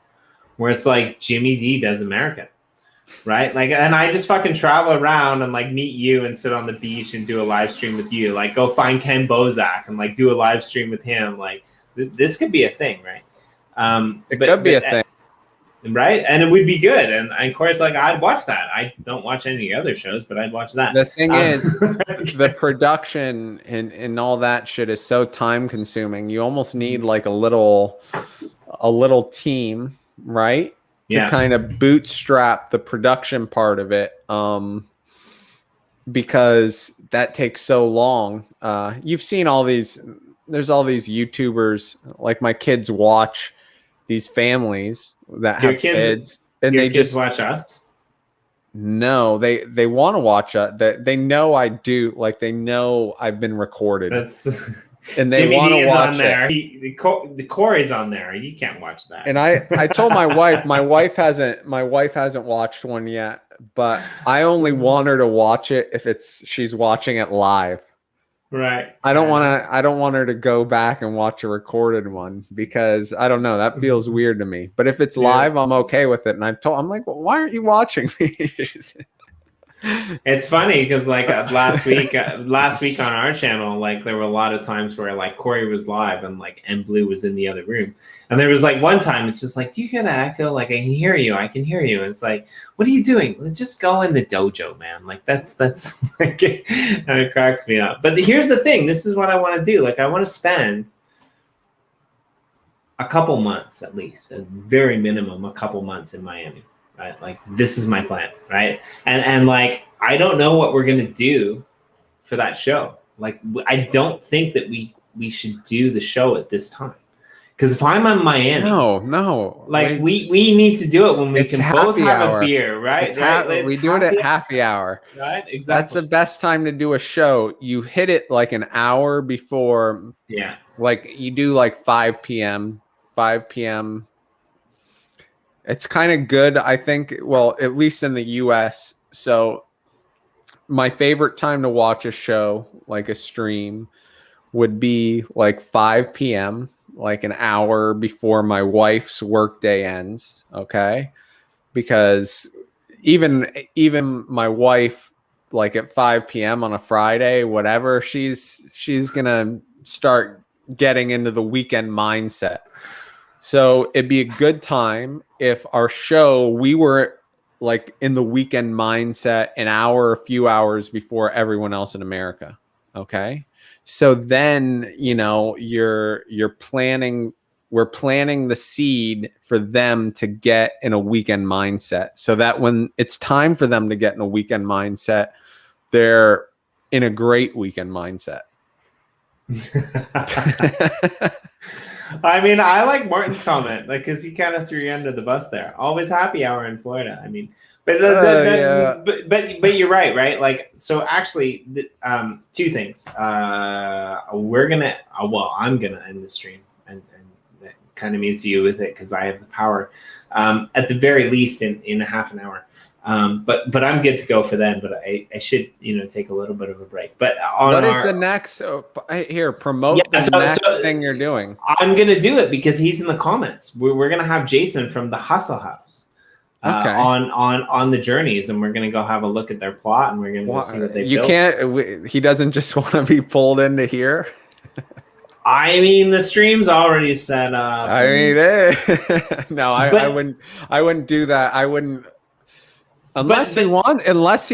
where it's like Jimmy D does America? Right? Like, and I just fucking travel around and like meet you and sit on the beach and do a live stream with you. Like, go find Ken Bozak and like do a live stream with him. Like, this could be a thing, right? It could be a thing, right? And it would be good. And Corey's like, I'd watch that. I don't watch any other shows, but I'd watch that. The thing is, the production and all that shit is so time consuming. You almost need like a little team, right? To kind of bootstrap the production part of it, because that takes so long. You've seen all these, there's all these YouTubers, like my kids watch these families that have kids and they just watch us. No, they want to watch it. They know I do, like they know I've been recorded. That's and they want to watch on there. The Corey's on there. You can't watch that. And I told my wife hasn't watched one yet, but I only want her to watch it if she's watching it live. Right. I don't want her to go back and watch a recorded one because I don't know, that feels weird to me. But if it's live, I'm okay with it. And I'm like, well, why aren't you watching me? It's funny because like last week on our channel, like there were a lot of times where like Corey was live and like M Blue was in the other room, and there was like one time it's just like, do you hear that echo? Like I can hear you. And it's like, what are you doing? Well, just go in the dojo, man. Like that's like, and it cracks me up. But here's the thing. This is what I want to do. Like I want to spend a couple months, at least, at very minimum, a couple months in Miami. Right, like this is my plan, right? And like I don't know what we're gonna do for that show. Like I don't think that we should do the show at this time, because if I'm in Miami, no, like we need to do it when we can both have a beer, right? We do it at happy hour, right? Exactly. That's the best time to do a show. You hit it like an hour before. Yeah, like you do like 5 p.m. It's kind of good, I think. Well, at least in the US. So my favorite time to watch a show, like a stream, would be like 5 p.m., like an hour before my wife's workday ends. Okay. Because even my wife, like at 5 p.m. on a Friday, whatever, she's going to start getting into the weekend mindset. So it'd be a good time if our show, we were like in the weekend mindset an hour, a few hours before everyone else in America. Okay. So then, you know, you're planning we're planting the seed for them to get in a weekend mindset, so that when it's time for them to get in a weekend mindset, they're in a great weekend mindset. I mean, I like Morton's comment, like, because he kind of threw you under the bus there. Always happy hour in Florida. I mean, but you're right? Like, so actually, two things. We're gonna, I'm gonna end the stream, and that kind of means you with it because I have the power. At the very least, in a half an hour. But I'm good to go for then. But I should take a little bit of a break. But what is the next? Here, promote the next thing you're doing. I'm gonna do it because he's in the comments. We're gonna have Jason from the Hustle House on the journeys, and we're gonna go have a look at their plot, and we're gonna go see what they built. Can't. He doesn't just want to be pulled into here. I mean, the stream's already set up. I mean, no, I wouldn't do that. I wouldn't. Unless he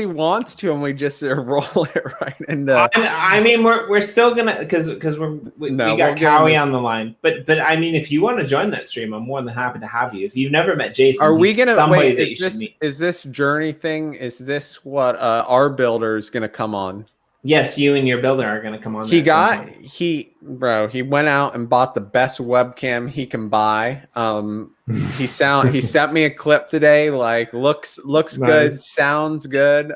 wants to, and we just roll it right into. I mean, we're still gonna because we got Cowie on the line. But I mean, if you want to join that stream, I'm more than happy to have you. If you've never met Jason, are we gonna somebody wait? that you should meet? Is this journey thing? Is this what our builder is gonna come on? Yes, you and your builder are gonna come on. He went out and bought the best webcam he can buy. He sent me a clip today. Like looks nice. Good, sounds good.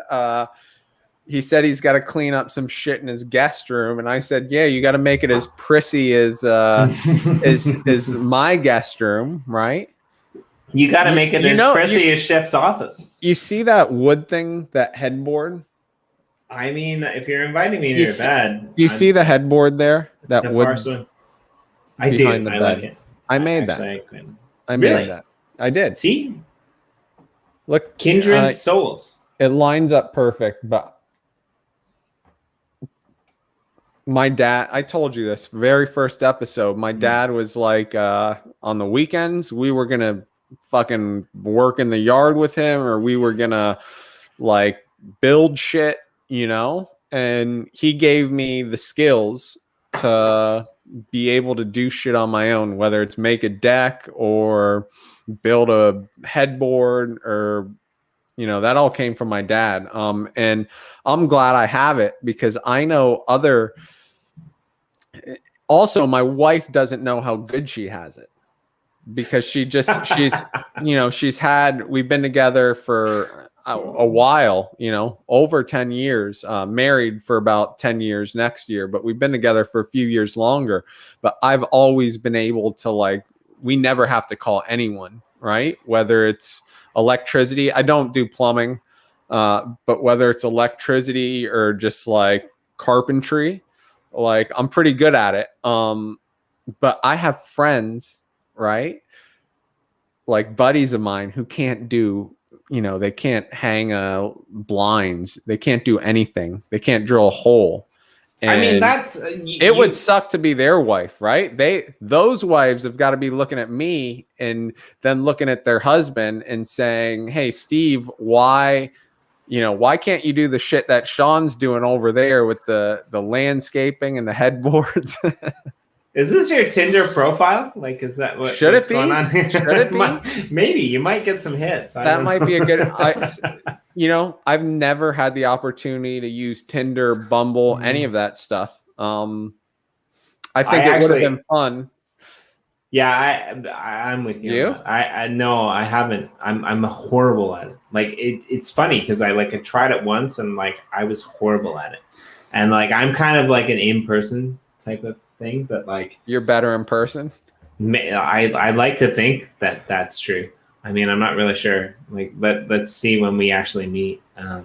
He said he's got to clean up some shit in his guest room, and I said, yeah, you got to make it as prissy as my guest room, right? You got to make it as prissy as Chef's office. You see that wood thing, that headboard? I mean, if you're inviting me to your bed, you see the headboard there? That wood. I do. I like it. I made that. I made that. I did. See? Look, kindred souls. It lines up perfect, but my dad, I told you this very first episode, my dad was like, on the weekends, we were going to fucking work in the yard with him, or we were going to like build shit, and he gave me the skills to be able to do shit on my own, whether it's make a deck or build a headboard, or that all came from my dad. And I'm glad I have it, because I know also my wife doesn't know how good she has it, because we've been together for a while, over 10 years, married for about 10 years next year, but we've been together for a few years longer. But I've always been able to we never have to call anyone, right? Whether it's electricity, I don't do plumbing, but whether it's electricity or just like carpentry, I'm pretty good at it. But I have friends, right? Like buddies of mine who can't do, they can't hang blinds. They can't do anything. They can't drill a hole. And I mean, that's it would suck to be their wife, right? Those wives have got to be looking at me and then looking at their husband and saying, "Hey, Steve, why can't you do the shit that Sean's doing over there with the landscaping and the headboards?" Is this your Tinder profile? Like, is that what's going on here? Should it be? Maybe you might get some hits. That might be a good. I've never had the opportunity to use Tinder, Bumble, any of that stuff. I think it would have been fun. Yeah, I'm with you. You? I no, I haven't. I'm horrible at it. Like it's funny because I tried it once and I was horrible at it, and I'm kind of like an in-person type of thing, but you're better in person. I like to think that that's true. I mean, I'm not really sure. Let's see when we actually meet. Yeah.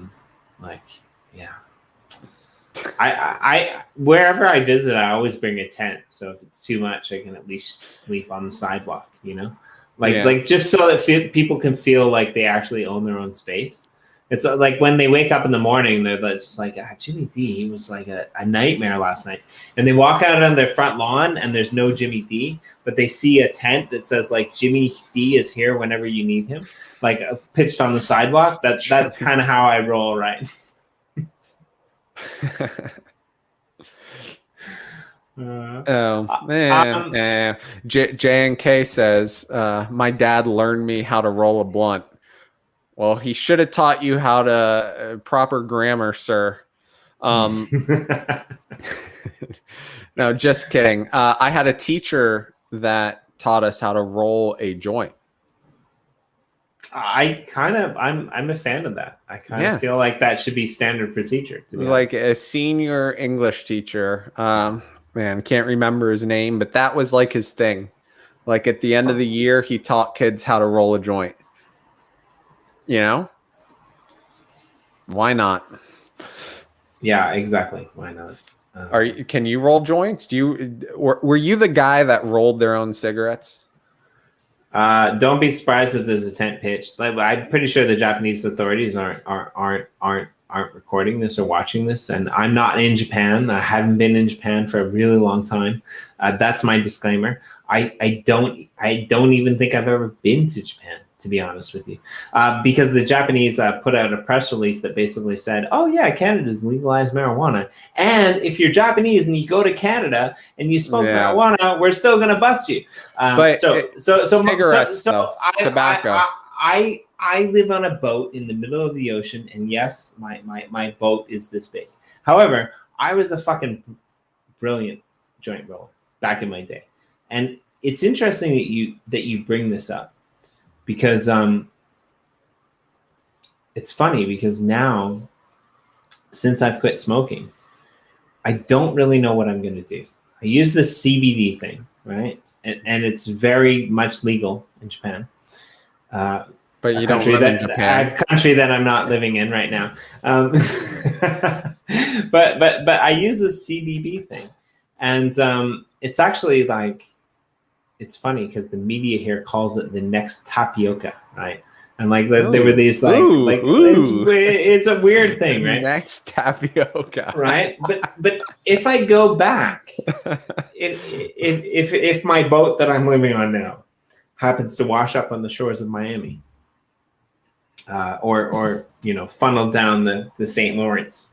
I wherever I visit, I always bring a tent. So if it's too much, I can at least sleep on the sidewalk. Just so that people can feel like they actually own their own space. It's like when they wake up in the morning, they're just like, Jimmy D, he was like a nightmare last night. And they walk out on their front lawn and there's no Jimmy D, but they see a tent that says Jimmy D is here whenever you need him, pitched on the sidewalk. That's kind of how I roll, right? Oh man, J and K says my dad learned me how to roll a blunt. Well, he should have taught you how to proper grammar, sir. No, just kidding. I had a teacher that taught us how to roll a joint. I'm a fan of that. I kind of feel like that should be standard procedure. To be like honest. a senior English teacher, man, can't remember his name, but that was like his thing. Like at the end of the year, he taught kids how to roll a joint. You know, why not? Yeah, exactly. Why not? Can you roll joints? Were you the guy that rolled their own cigarettes? Don't be surprised if there's a tent pitch. Like, I'm pretty sure the Japanese authorities aren't recording this or watching this, and I'm not in Japan. I haven't been in Japan for a really long time. That's my disclaimer. I don't even think I've ever been to Japan, to be honest with you, because the Japanese put out a press release that basically said, "Oh yeah, Canada's legalized marijuana, and if you're Japanese and you go to Canada and you smoke marijuana, we're still gonna bust you." Cigarettes, tobacco. I live on a boat in the middle of the ocean, and yes, my boat is this big. However, I was a fucking brilliant joint roller back in my day, and it's interesting that you bring this up. Because it's funny because now, since I've quit smoking, I don't really know what I'm going to do. I use this CBD thing, right? And it's very much legal in Japan. But you don't live in Japan. A country that I'm not living in right now. But I use this CBD thing. And it's actually like, it's funny because the media here calls it the next tapioca, right? And like there were these it's a weird thing, right? Next tapioca, right? But if I go back, if my boat that I'm living on now happens to wash up on the shores of Miami, or funnel down the St. Lawrence,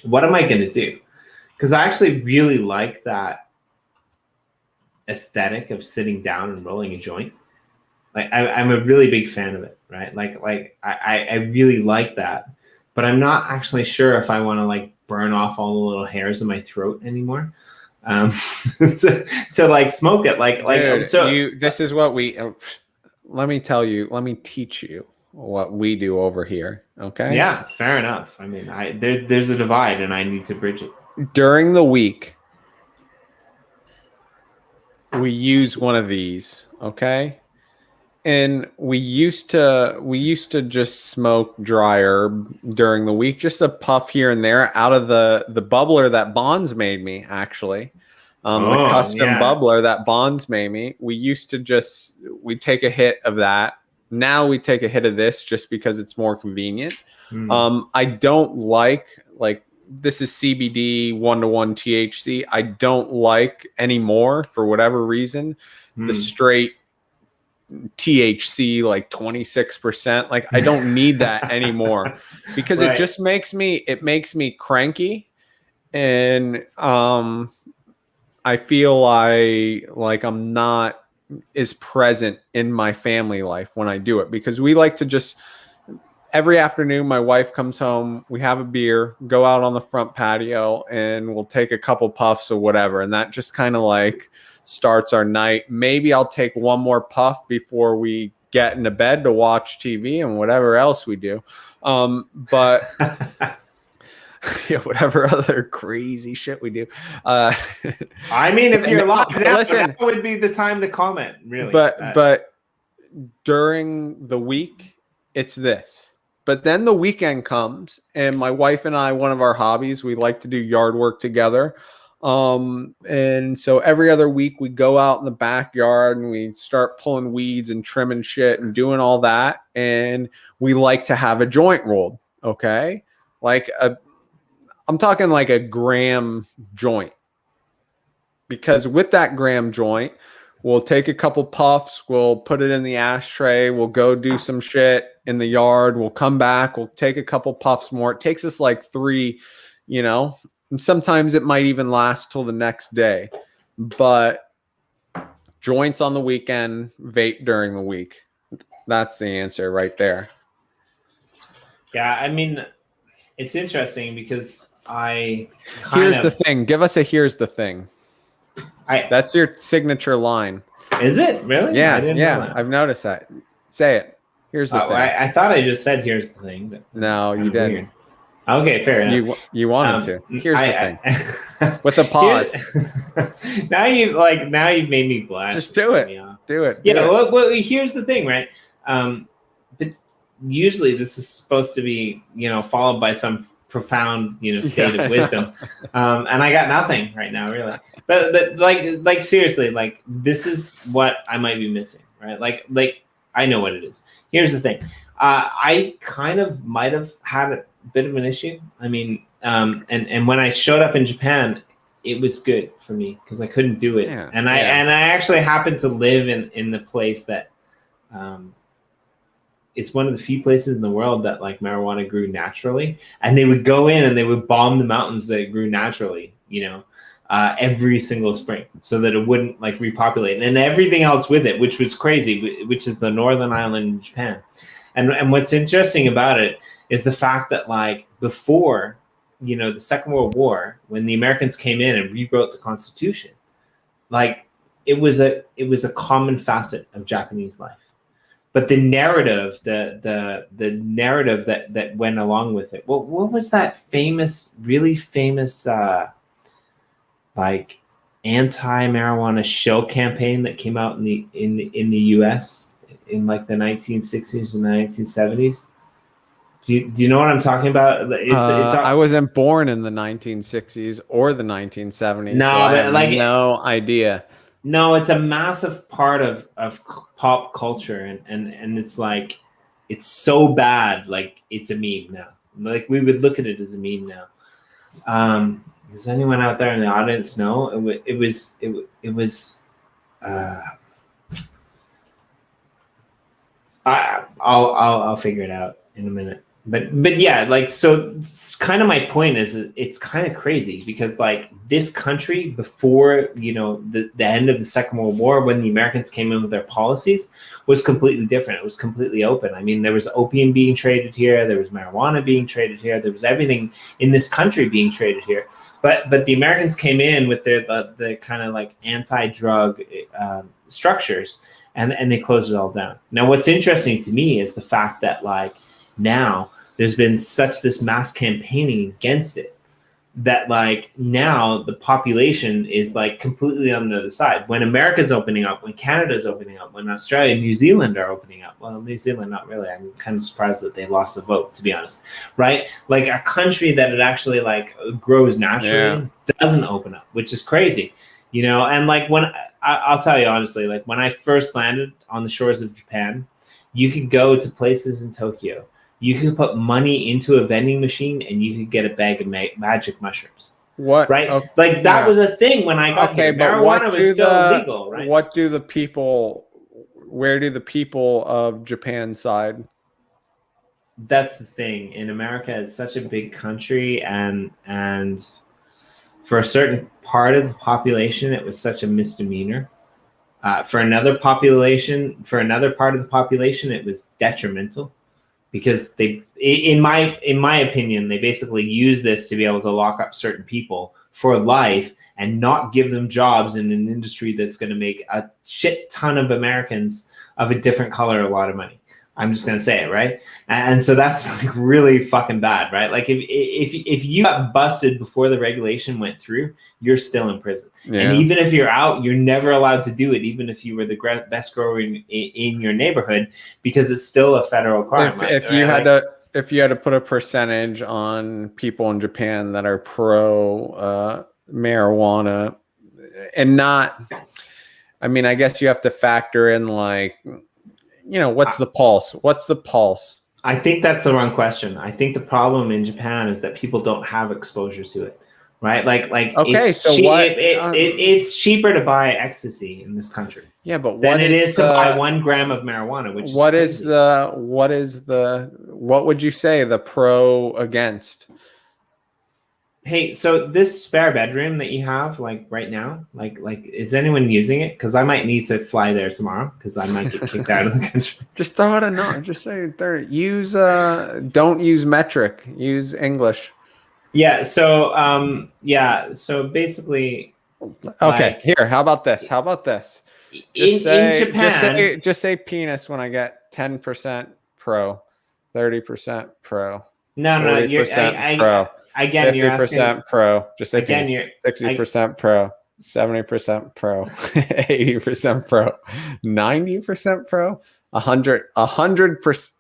what am I going to do? Because I actually really like that aesthetic of sitting down and rolling a joint. Like I'm a really big fan of it, right? Like I really like that, but I'm not actually sure if I want to like burn off all the little hairs in my throat anymore to like smoke it. This is what we. Let me teach you what we do over here. Okay. Yeah, fair enough. I mean, there's a divide, and I need to bridge it. During the week, we use one of these, okay? And we used to just smoke dry herb during the week, just a puff here and there out of the bubbler that Bonds made me, actually. The custom bubbler that Bonds made me. We used to we'd take a hit of that. Now we take a hit of this just because it's more convenient. I don't like this is CBD 1-to-1 THC. I don't like anymore for whatever reason the straight THC like 26%. Like I don't need that anymore because it just makes me cranky, and I feel like I'm not as present in my family life when I do it, because we like to just every afternoon, my wife comes home, we have a beer, go out on the front patio, and we'll take a couple puffs or whatever. And that just kind of like starts our night. Maybe I'll take one more puff before we get into bed to watch TV and whatever else we do. But yeah, whatever other crazy shit we do. I mean, if you're locked down, that would be the time to comment, really. But during the week, it's this. But then the weekend comes, and my wife and I, one of our hobbies, we like to do yard work together. And so every other week we go out in the backyard and we start pulling weeds and trimming shit and doing all that. And we like to have a joint rolled. Okay. I'm talking like a gram joint, because with that gram joint, we'll take a couple puffs, we'll put it in the ashtray, we'll go do some shit in the yard, we'll come back, we'll take a couple puffs more. It takes us like 3, And sometimes it might even last till the next day. But joints on the weekend, vape during the week. That's the answer right there. Yeah, I mean, it's interesting because here's the thing. Give us a here's the thing. That's your signature line. Is it really? Yeah, I didn't know that. I've noticed that. Say it. Here's the thing. I thought I just said here's the thing. But no, you didn't. Weird. Okay, fair enough. You wanted to. Here's the thing. With a pause. now you've made me blush. Just do it. Do it. Yeah. Well, here's the thing, right? But usually this is supposed to be, followed by some profound, state of wisdom, and I got nothing right now, really. But like seriously, like this is what I might be missing, right? Like I know what it is. Here's the thing. I kind of might have had a bit of an issue. I mean, and when I showed up in Japan, it was good for me because I couldn't do it, and I actually happened to live in the place that, it's one of the few places in the world that like marijuana grew naturally, and they would go in and they would bomb the mountains that grew naturally, every single spring so that it wouldn't like repopulate, and everything else with it, which was crazy, which is the northern island in Japan. And what's interesting about it is the fact that like before, the Second World War, when the Americans came in and rewrote the Constitution, like it was a common facet of Japanese life. But the narrative, the narrative that went along with it. What was that really famous like anti-marijuana shell campaign that came out in the US in like the 1960s and the 1970s? Do you know what I'm talking about? I wasn't born in the 1960s or the 1970s. No, so I have no idea. No, it's a massive part of pop culture, and it's like it's so bad, like it's a meme now. Like we would look at it as a meme now. Does anyone out there in the audience know? It was. I'll figure it out in a minute. But yeah, like, so it's kind of my point is it's kind of crazy because like this country before, the end of the Second World War, when the Americans came in with their policies, was completely different. It was completely open. I mean, there was opium being traded here. There was marijuana being traded here. There was everything in this country being traded here. But the Americans came in with the kind of like anti-drug structures, and they closed it all down. Now, what's interesting to me is the fact that like now there's been this mass campaigning against it that like now the population is like completely on the other side. When America's opening up, when Canada's opening up, when Australia and New Zealand are opening up, well, New Zealand, not really. I'm kind of surprised that they lost the vote, to be honest, right? Like a country that it actually like grows naturally doesn't open up, which is crazy, and like when I'll tell you honestly, like when I first landed on the shores of Japan, you could go to places in Tokyo. You could put money into a vending machine and you could get a bag of magic mushrooms. What? Right? Okay. Like that was a thing when I got here. Marijuana was still illegal, right? Where do the people of Japan side? That's the thing. In America, it's such a big country, and for a certain part of the population, it was such a misdemeanor. For another part of the population, it was detrimental. Because they, in my opinion, they basically use this to be able to lock up certain people for life and not give them jobs in an industry that's going to make a shit ton of Americans of a different color a lot of money. I'm just going to say it, right? And so that's like really fucking bad, right? Like if you got busted before the regulation went through, you're still in prison. Yeah. And even if you're out, you're never allowed to do it, even if you were the best grower in your neighborhood, because it's still a federal crime. If you had to put a percentage on people in Japan that are pro marijuana and not, I mean, I guess you have to factor in like, what's the pulse? What's the pulse? I think that's the wrong question. I think the problem in Japan is that people don't have exposure to it, right? Like okay, it's so it's cheaper to buy ecstasy in this country. Yeah, but than it is to buy 1 gram of marijuana. Which what would you say the pro against? Hey, so this spare bedroom that you have, like right now, like is anyone using it? Because I might need to fly there tomorrow because I might get kicked out of the country. Just throw it a note. Just say there. Use don't use metric. Use English. Yeah. So basically, Okay. like Here. How about this? How about this? in Japan, Just say penis when I get 10% pro, 30% pro, no, you're 40% pro, again, you're asking 50% pro. Just say again, penis. 60% pro, 70% pro, 80% pro, 90% pro, 100%.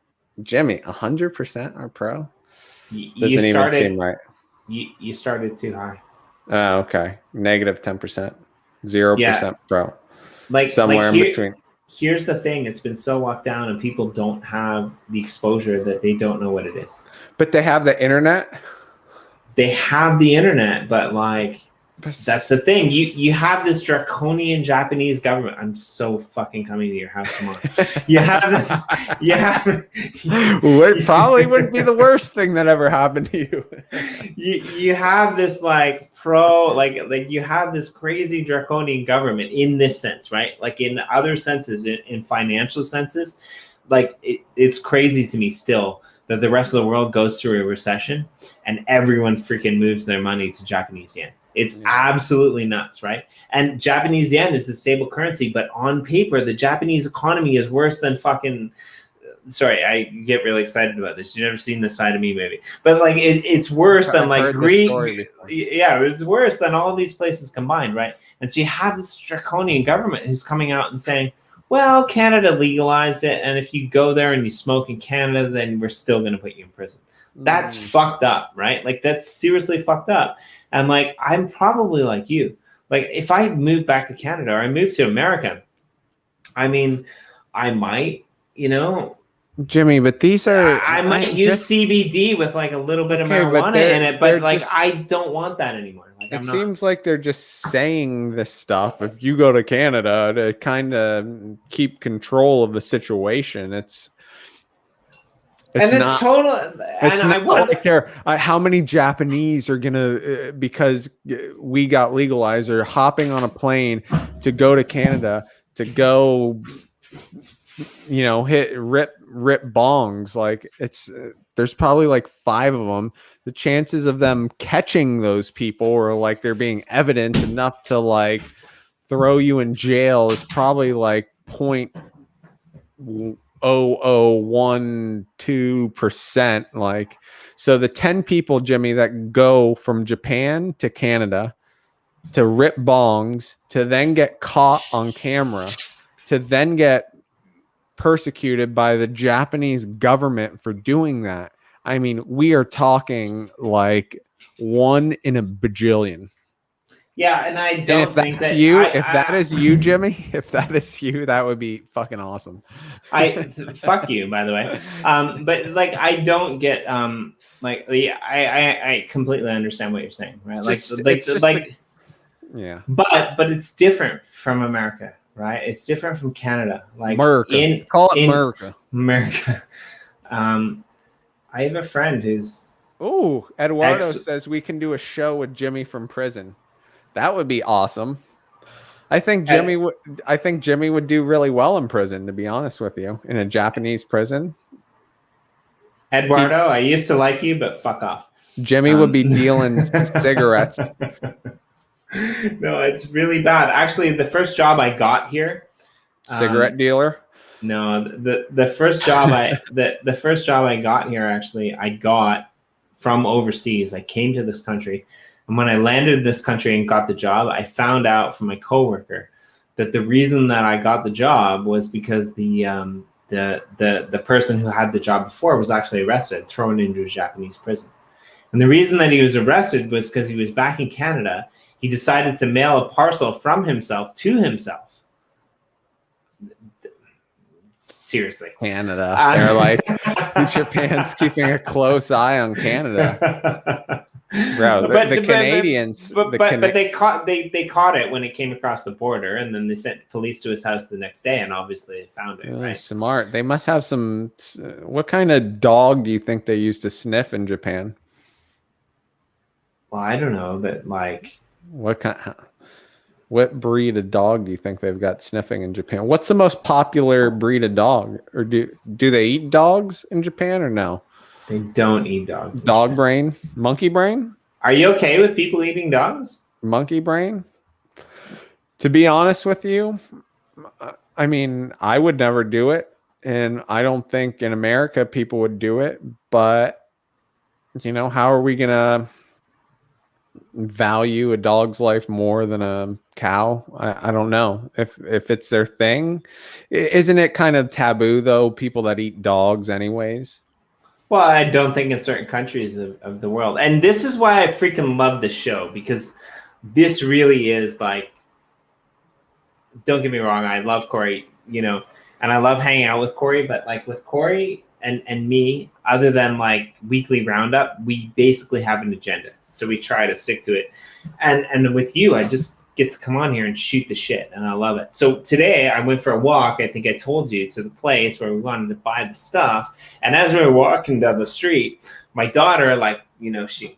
Jimmy, 100% are pro. Doesn't even seem right. You started too high. Oh, okay. Negative 10%, 0% pro. Somewhere in between. Here's the thing: it's been so locked down, and people don't have the exposure that they don't know what it is. But they have the internet. They have the internet, but like that's the thing. You have this draconian Japanese government. I'm so fucking coming to your house tomorrow. You have this. You have. It probably wouldn't be the worst thing that ever happened to you. You have this like you have this crazy draconian government in this sense, right? Like in other senses, in financial senses, like it's crazy to me still that the rest of the world goes through a recession and everyone freaking moves their money to Japanese yen. It's absolutely nuts, right? And Japanese yen is the stable currency, but on paper, the Japanese economy is worse than fucking. Sorry, I get really excited about this. You've never seen this side of me, maybe, but like it's worse than like Greek. Yeah, it's worse than all these places combined, right? And so you have this draconian government who's coming out and saying, well, Canada legalized it, and if you go there and you smoke in Canada, then we're still going to put you in prison. That's fucked up, right? Like that's seriously fucked up. And like I'm probably like you. Like if I move back to Canada or I move to America, I mean, I might, Jimmy, but these are I might use CBD with like a little bit of marijuana in it, but like I don't want that anymore. Like, it seems like they're just saying this stuff. If you go to Canada to kind of keep control of the situation, it's not total. It's not like they're how many Japanese are gonna because we got legalized or hopping on a plane to go to Canada to go, rip bongs. Like there's probably like 5 of them. The chances of them catching those people or like there being evidence enough to like throw you in jail is probably like 0.0012%. Like, so the 10 people, Jimmy, that go from Japan to Canada to rip bongs, to then get caught on camera, to then get persecuted by the Japanese government for doing that. I mean, we are talking like 1 in a bajillion. Yeah, and I don't think that if that is you, Jimmy, if that is you, that would be fucking awesome. Fuck you, by the way. But like, I don't get I completely understand what you're saying, right? Yeah. But it's different from America, right? It's different from Canada. Like America. Call it America. America. I have a friend who's. Oh, Eduardo says we can do a show with Jimmy from prison. That would be awesome. I think Jimmy would do really well in prison, to be honest with you, in a Japanese prison. Eduardo, I used to like you, but fuck off. Jimmy would be dealing cigarettes. No, it's really bad. Actually, the first job I got here, cigarette dealer. No, the first job the first job I got here, actually, I got from overseas. I came to this country. And when I landed in this country and got the job, I found out from my coworker that the reason that I got the job was because the person who had the job before was actually arrested, thrown into a Japanese prison. And the reason that he was arrested was because he was back in Canada. He decided to mail a parcel from himself to himself. Seriously. Canada. They're like, Japan's keeping a close eye on Canada. Bro, the Canadians. But they caught it when it came across the border, and then they sent police to his house the next day, and obviously they found it. Right? Smart. They must have some. What kind of dog do you think they used to sniff in Japan? Well, I don't know, but like, what breed of dog do you think they've got sniffing in Japan? What's the most popular breed of dog? Or do they eat dogs in Japan or no? they don't eat dogs. Dog brain, monkey brain, Are you okay with people eating dogs? monkey brain. To be honest with you, I mean, I would never do it, and I don't think in America people would do it. But you know, how are we gonna value a dog's life more than a cow? I don't know if it's their thing. Isn't it kind of taboo though? People that eat dogs, anyways. Well, I don't think in certain countries of the world. And this is why I freaking love the show, because this really is like, don't get me wrong, I love Corey, you know, and I love hanging out with Corey, but like with Corey and me, other than like weekly roundup, we basically have an agenda. So we try to stick to it. And with you, I just get to come on here and shoot the shit, and I love it. So today I went for a walk, I think I told you, to the place where we wanted to buy the stuff. And as we were walking down the street, my daughter, like, you know, she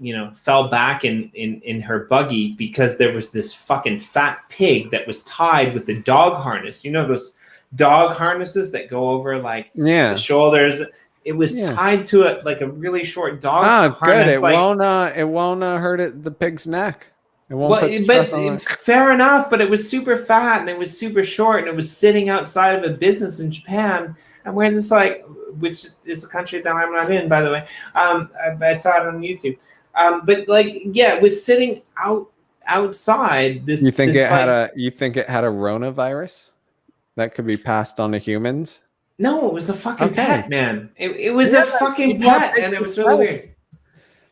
you know, fell back in her buggy because there was this fucking fat pig that was tied with the dog harness. You know, those dog harnesses that go over like the shoulders. It was tied to it like a really short dog harness. Good. It won't hurt the pig's neck. It won't well, put stress on but fair enough, but it was super fat and it was super short and it was sitting outside of a business in Japan. And we're just like, which is a country that I'm not in, by the way. I saw it on YouTube. But like, yeah, it was sitting outside this. You think it had a Rona-virus that could be passed on to humans? No, it was a fucking pet, man. It was a fucking pet, and it was really weird.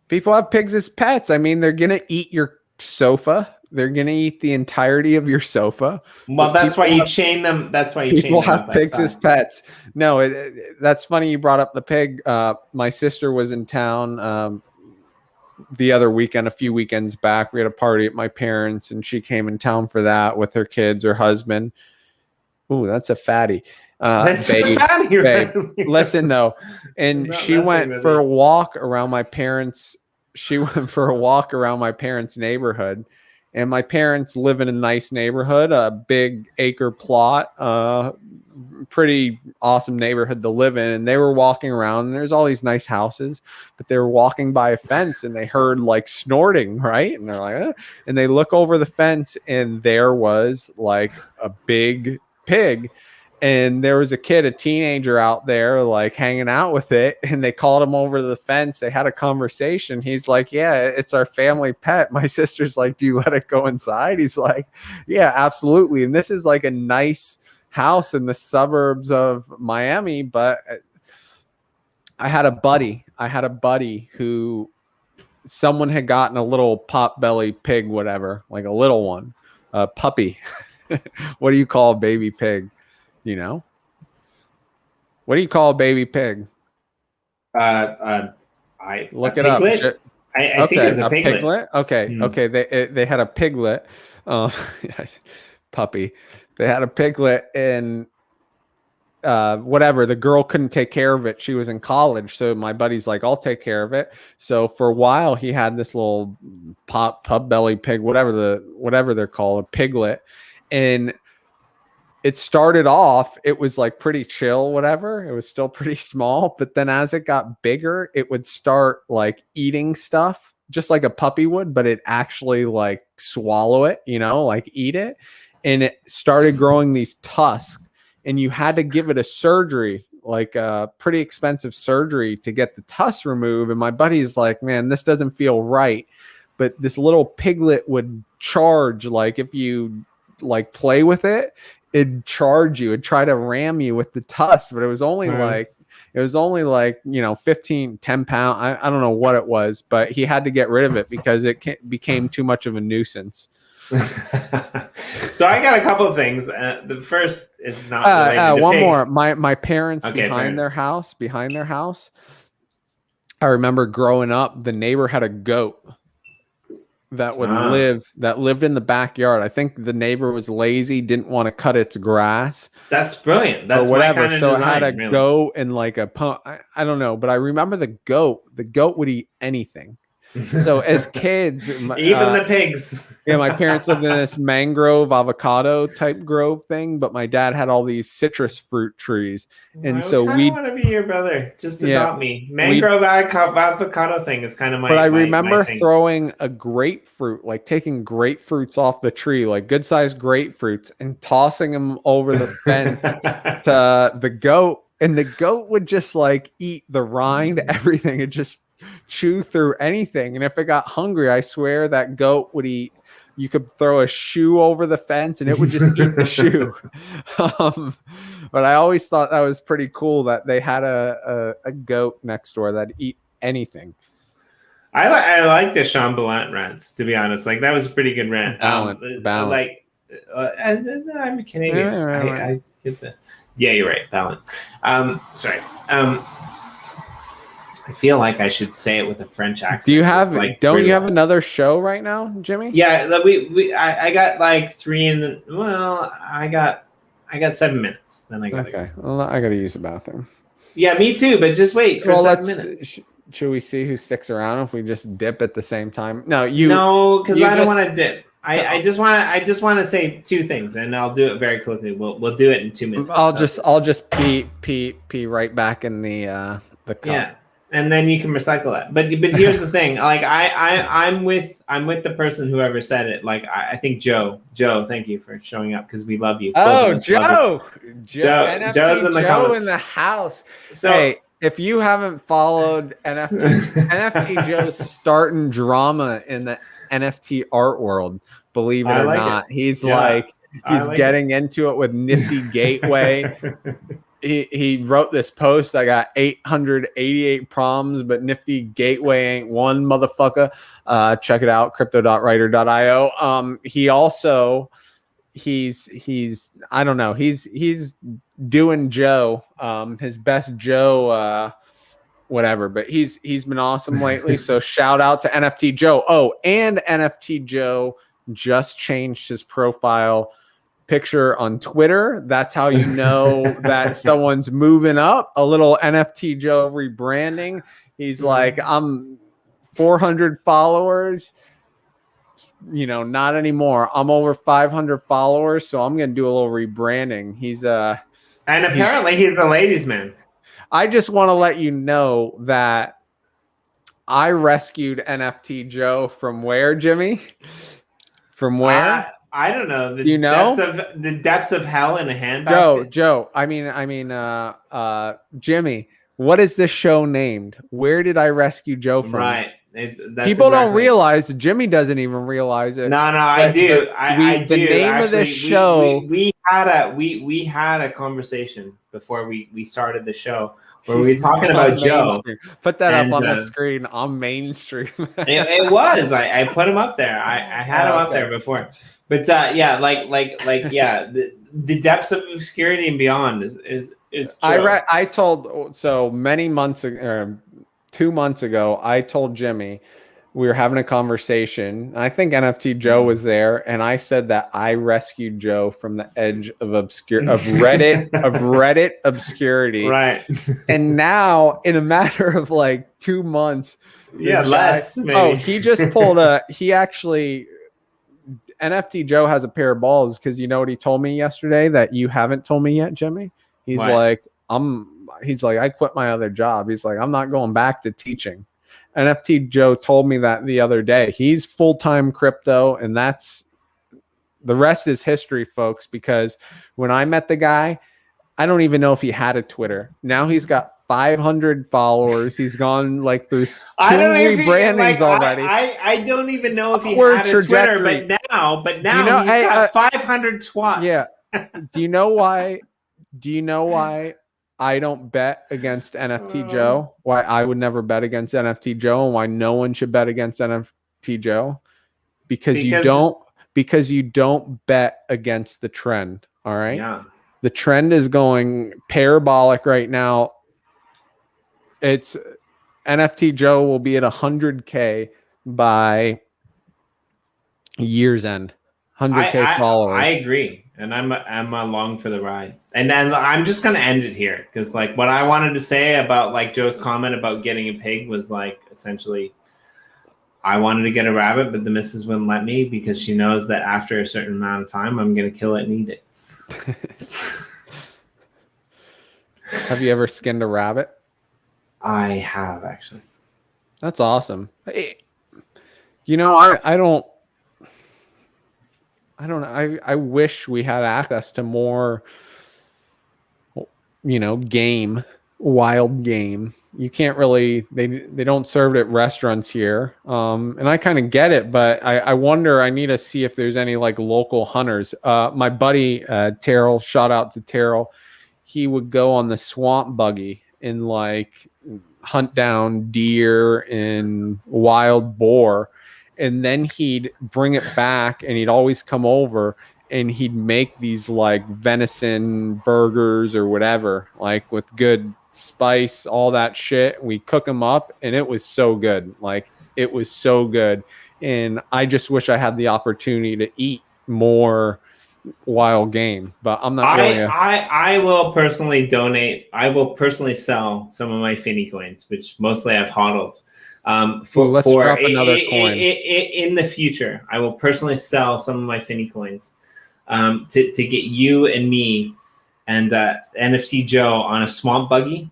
People have pigs as pets. I mean, they're gonna eat your sofa. They're gonna eat the entirety of your sofa. Well, that's why you chain them. That's why you chain them. People have pigs as pets. No, that's funny you brought up the pig. My sister was in town the other weekend, a few weekends back. We had a party at my parents, and she came in town for that with her kids, her husband. Ooh, that's a fatty. That's a fatty, right? Listen though, and she went for a walk around my parents. She went for a walk around my parents' neighborhood, and my parents live in a nice neighborhood, a big acre plot, pretty awesome neighborhood to live in. And they were walking around, and there's all these nice houses, but they were walking by a fence, and they heard like snorting, right? And they're like, eh. And they look over the fence, and there was like a big pig. And there was a teenager out there like hanging out with it, and they called him over to the fence. They had a conversation. He's like, yeah, it's our family pet. My sister's like, do you let it go inside? He's like, yeah, absolutely. And this is like a nice house in the suburbs of Miami. But I had a buddy who someone had gotten a little pot belly pig, whatever, like a little one, a puppy. What do you call a baby pig? You know, what do you call a baby pig? I look it up. I think it's a piglet. Okay, okay. They had a piglet, puppy. They had a piglet, and whatever. The girl couldn't take care of it. She was in college, so my buddy's like, "I'll take care of it." So for a while, he had this little pup belly pig, whatever they're called, a piglet, and it started off, it was like pretty chill, whatever. It was still pretty small. But then as it got bigger, it would start like eating stuff just like a puppy would, but it actually like swallow it, you know, like eat it. And it started growing these tusks, and you had to give it a surgery, like a pretty expensive surgery to get the tusks removed. And my buddy's like, man, this doesn't feel right. But this little piglet would charge, like if you like play with it, it'd charge you, it'd try to ram you with the tusk, but it was only like, you know, 10 pounds. I don't know what it was, but he had to get rid of it because it became too much of a nussance. So I got a couple of things. The first is not related to one pigs. more. My parents behind their house. I remember growing up, the neighbor had a goat. that lived in the backyard. I think the neighbor was lazy, didn't want to cut its grass. That's brilliant. That's or whatever. my kind of So design, it had a really. goat and like a pump. I don't know, but I remember the goat. The goat would eat anything. So as kids, even the pigs. Yeah, my parents lived in this mangrove avocado type grove thing, but my dad had all these citrus fruit trees, and so we want to be your brother. Just adopt me. Mangrove avocado thing is kind of my. But I remember my throwing a grapefruit, like taking grapefruits off the tree, like good sized grapefruits, and tossing them over the fence to the goat, and the goat would just like eat the rind, everything, and just chew through anything. And if it got hungry, I swear that goat would eat. You could throw a shoe over the fence and it would just eat the shoe. But I always thought that was pretty cool that they had a goat next door that eat anything. I like the Sean Ballent rants, to be honest. Like that was a pretty good rant. Ballent. Like I'm a Canadian. I get that. Yeah, you're right. Ballent. Sorry. I feel like I should say it with a French accent. Do you have? Like, don't you have another show right now, Jimmy? Yeah, I got like 3 and I got 7 minutes. Then I got. Okay, well, I got to use the bathroom. Yeah, me too. But just wait for 7 minutes. Should we see who sticks around if we just dip at the same time? No, because I don't want to dip. I just want to say 2 things, and I'll do it very quickly. We'll do it in 2 minutes. I'll just pee right back in the cup. Yeah. And then you can recycle that. But here's the thing. Like I'm with the person whoever said it. Like I think Joe, thank you for showing up because we love you. Oh, Joe's in the house. So hey, if you haven't followed NFT Joe's starting drama in the NFT art world, believe it or not, he's getting into it with Nifty Gateway. He wrote this post. I got 888 problems, but Nifty Gateway ain't one, motherfucker. Check it out, crypto.writer.io. He also he's I don't know. He's doing Joe, his best Joe whatever, but he's been awesome lately. So shout out to NFT Joe. Oh, and NFT Joe just changed his profile picture on Twitter. That's how you know that someone's moving up. A little NFT Joe rebranding. He's like, I'm 400 followers. Not anymore. I'm over 500 followers, so I'm gonna do a little rebranding. He's and apparently he's a ladies' man. I just want to let you know that I rescued NFT Joe from where, Jimmy? From where? I don't know. The depths of hell in a handbasket. Joe. I mean, Jimmy. What is this show named? Where did I rescue Joe from? Right. People don't realize. Jimmy doesn't even realize it. No, I do. I do. The name of this show. We had a conversation before we started the show where we were talking about Joe. Put that up on the screen on mainstream. it was. I put him up there. I had him up there before. But the depths of obscurity and beyond is true. I told so many months ago, 2 months ago, I told Jimmy we were having a conversation. I think NFT Joe was there, and I said that I rescued Joe from the edge of Reddit obscurity. Right. And now, in a matter of like 2 months, less. Maybe. Oh, he just pulled NFT Joe has a pair of balls because you know what he told me yesterday that you haven't told me yet, Jimmy? He's like, I quit my other job. He's like, I'm not going back to teaching. NFT Joe told me that the other day. He's full-time crypto, and that's the rest is history, folks, because when I met the guy, I don't even know if he had a Twitter. Now he's got 500 followers. He's gone like through 2 rebrandings already. I don't even know if he had a Twitter, but now he's got 500 twats. Yeah. Do you know why I don't bet against NFT Joe? Why I would never bet against NFT Joe, and why no one should bet against NFT Joe? Because you don't bet against the trend. All right. Yeah. The trend is going parabolic right now. It's NFT Joe will be at 100K by year's end. 100K I followers. agree, and I'm along for the ride. And then I'm just gonna end it here because like what I wanted to say about like Joe's comment about getting a pig was like essentially I wanted to get a rabbit, but the missus wouldn't let me because she knows that after a certain amount of time I'm gonna kill it and eat it. Have you ever skinned a rabbit? I have actually. That's awesome. You know, I don't know. I wish we had access to more, you know, game, wild game. You can't really, they don't serve it at restaurants here. And I kind of get it, but I wonder, I need to see if there's any like local hunters. My buddy, Terrell, shout out to Terrell. He would go on the swamp buggy and like hunt down deer and wild boar. And then he'd bring it back and he'd always come over and he'd make these like venison burgers or whatever, like with good spice, all that shit. We cook them up and it was so good. Like it was so good. And I just wish I had the opportunity to eat more wild game, but I'm not really I will personally donate. I will personally sell some of my Finney coins, which mostly I've hodled. Let's drop another coin. In the future, I will personally sell some of my Finney coins to get you and me and NFT Joe on a swamp buggy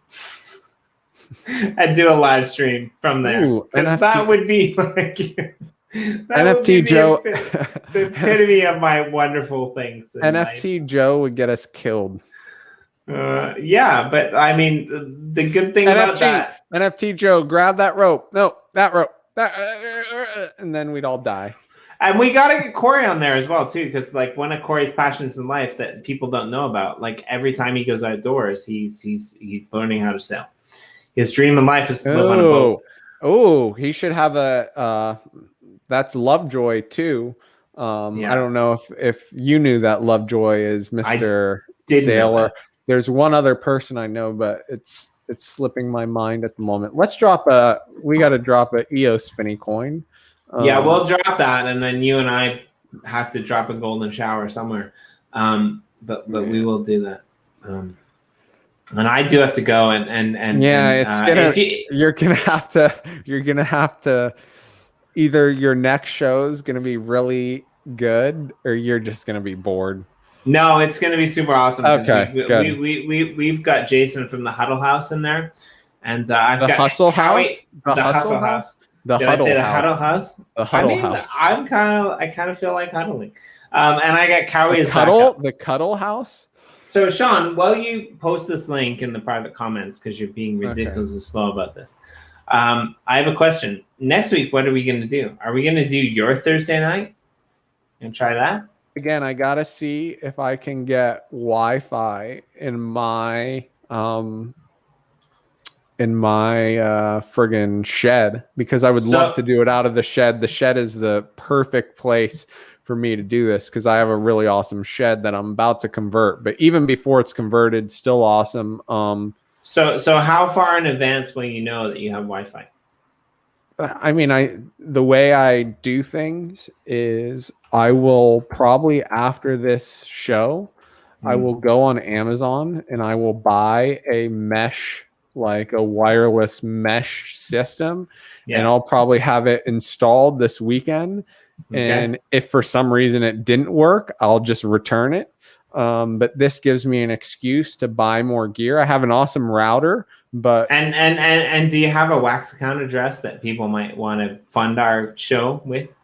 and do a live stream from there. Because that would be like NFT Joe, the epitome of my wonderful things. NFT life. Joe would get us killed. Yeah, but I mean, the good thing about that, NFT Joe, grab that rope. No, that rope. And then we'd all die. And we got to get Corey on there as well too, because like one of Corey's passions in life that people don't know about, like every time he goes outdoors, he's learning how to sail. His dream in life is to live on a boat. Oh, he should have a. That's Lovejoy too. Yeah. I don't know if you knew that Lovejoy is Mr. Sailor. There's one other person I know, but it's slipping my mind at the moment. We got to drop a EOS Finney coin. Yeah, we'll drop that, and then you and I have to drop a golden shower somewhere. But we will do that. And I do have to go and yeah, you're gonna have to either your next show is gonna be really good or you're just gonna be bored. No, it's gonna be super awesome. Okay, we've got Jason from the Huddle House in there, and I've got Hustle House. The Hustle House. The Huddle House. The Huddle House. I kind of feel like huddling. And I got Cowie as the Cuddle House. So Sean, while you post this link in the private comments because you're being ridiculously slow about this, I have a question. Next week, what are we going to do? Are we going to do your Thursday night and try that? Again, I gotta see if I can get Wi-Fi in my friggin' shed, because I would love to do it out of the shed. The shed is the perfect place for me to do this because I have a really awesome shed that I'm about to convert. But even before it's converted, still awesome. So how far in advance will you know that you have Wi-Fi? I mean, the way I do things is I will probably after this show, I will go on Amazon and I will buy a mesh, like a wireless mesh system, and I'll probably have it installed this weekend. Okay. And if for some reason it didn't work, I'll just return it. But this gives me an excuse to buy more gear. I have an awesome router, but and do you have a Wax account address that people might want to fund our show with?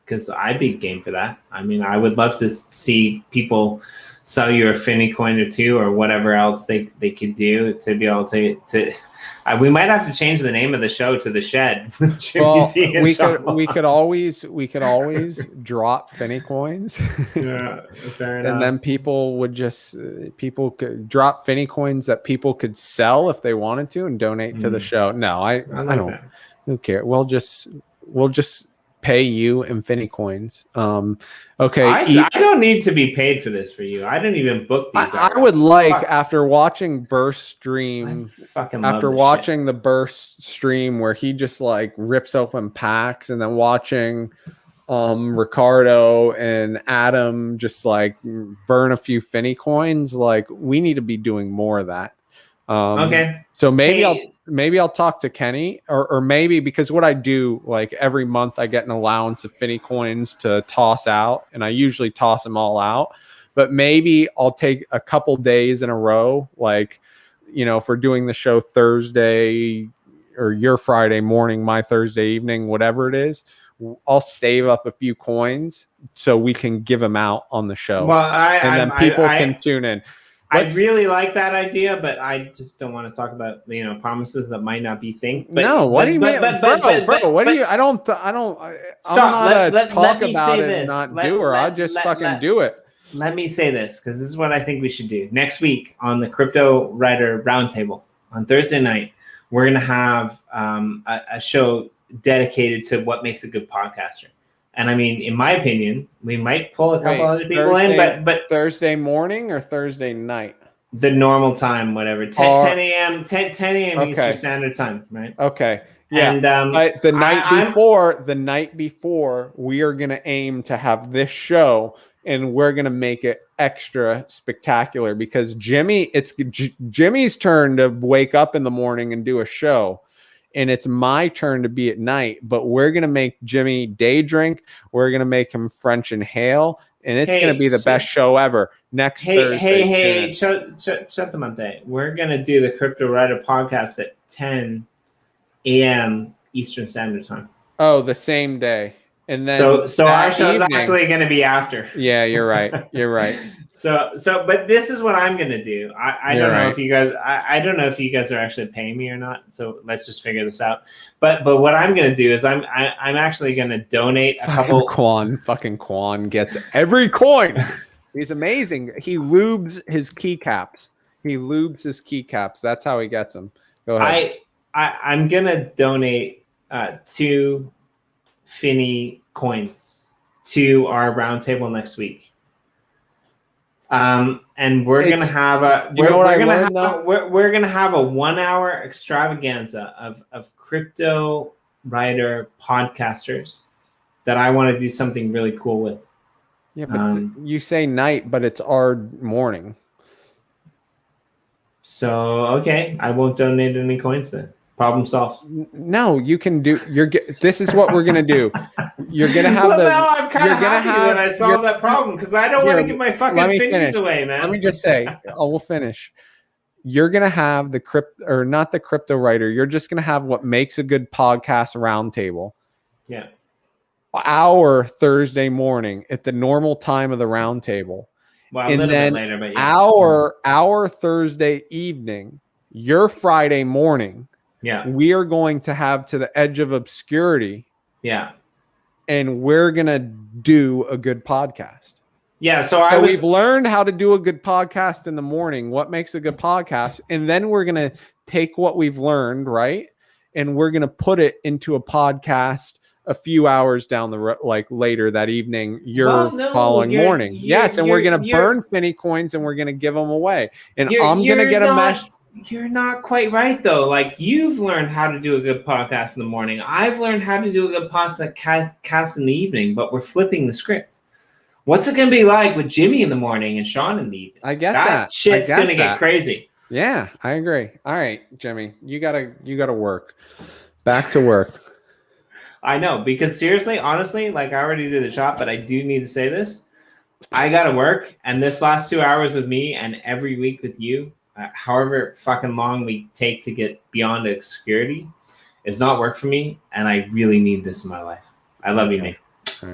Because I'd be game for that. I mean, I would love to see people sell you a Finney coin or two or whatever else they could do to be able to we might have to change the name of the show to The Shed. Well, we could always drop Finney coins. Yeah, fair enough. And then people could drop Finney coins that people could sell if they wanted to and donate to the show. No, I don't. Who cares? We'll just pay you in Finney coins. Okay. I don't need to be paid for this for you. I didn't even book these. I would like, after watching Burst stream, the Burst stream where he just like rips open packs, and then watching Ricardo and Adam just like burn a few Finney coins. Like we need to be doing more of that. Okay. So maybe Hey. I'll talk to Kenny or maybe because what I do like every month I get an allowance of Finney coins to toss out and I usually toss them all out, but maybe I'll take a couple days in a row. Like, you know, if we're doing the show Thursday or your Friday morning, my Thursday evening, whatever it is, I'll save up a few coins so we can give them out on the show. Well, and then people can tune in. I really like that idea, but I just don't want to talk about, you know, promises that might not be things. No, what do you mean, bro? What do you? I don't. Stop. I'm not talk about it and not do it. I'll just fucking do it. Let me say this because this is what I think we should do next week on the Cryptowriter Roundtable on Thursday night. We're gonna have a show dedicated to what makes a good podcaster. And I mean, in my opinion, we might pull a couple other people in, but Thursday morning or Thursday night? The normal time, whatever. 10 a.m. Eastern Standard Time, right? Okay. Yeah. And the night before, we are gonna aim to have this show and we're gonna make it extra spectacular because it's Jimmy's turn to wake up in the morning and do a show. And it's my turn to be at night, but we're going to make Jimmy day drink. We're going to make him French inhale, and it's going to be the best show ever next Thursday. Shut the monte. We're going to do the Cryptowriter podcast at 10 a.m. Eastern Standard Time. Oh, the same day. And then so our show is actually going to be after. Yeah, you're right. You're right. But this is what I'm going to do. I don't know if you guys. I don't know if you guys are actually paying me or not. So let's just figure this out. But what I'm going to do is I'm actually going to donate a couple. Fucking Quan gets every coin. He's amazing. He lubes his keycaps. That's how he gets them. Go ahead. I'm going to donate 2 Finney coins to our roundtable next week. And we're gonna have a we're gonna have a 1 hour extravaganza of Cryptowriter podcasters that I want to do something really cool with. Yeah, but you say night, but it's our morning. So okay, I won't donate any coins then. Problem solved. No, you can do. This is what we're gonna do. You're gonna have now I'm kind of happy that I solved that problem because I don't want to give my fucking Finneys away, man. Let me just say, we'll finish. You're gonna have not the Cryptowriter. You're just gonna have what makes a good podcast roundtable. Yeah. Our Thursday morning at the normal time of the roundtable. Well, a little bit later, but yeah. Our Thursday evening, your Friday morning. Yeah. We are going to have To the Edge of Obscurity. Yeah. And we're going to do a good podcast. Yeah. So we've learned how to do a good podcast in the morning. What makes a good podcast? And then we're going to take what we've learned, right? And we're going to put it into a podcast a few hours down the road, like later that evening, following morning. Yes. And we're going to burn Finney coins and we're going to give them away. And I'm going to get a mesh. You're not quite right, though. Like, you've learned how to do a good podcast in the morning. I've learned how to do a good podcast in the evening, but we're flipping the script. What's it going to be like with Jimmy in the morning and Sean in the evening? I get that. Shit's going to get crazy. Yeah, I agree. All right, Jimmy, you gotta work. Back to work. I know, because seriously, honestly, like I already did the shot, but I do need to say this. I got to work, and this last 2 hours with me and every week with you, however fucking long we take to get beyond obscurity, it's not work for me, and I really need this in my life. I love you, mate.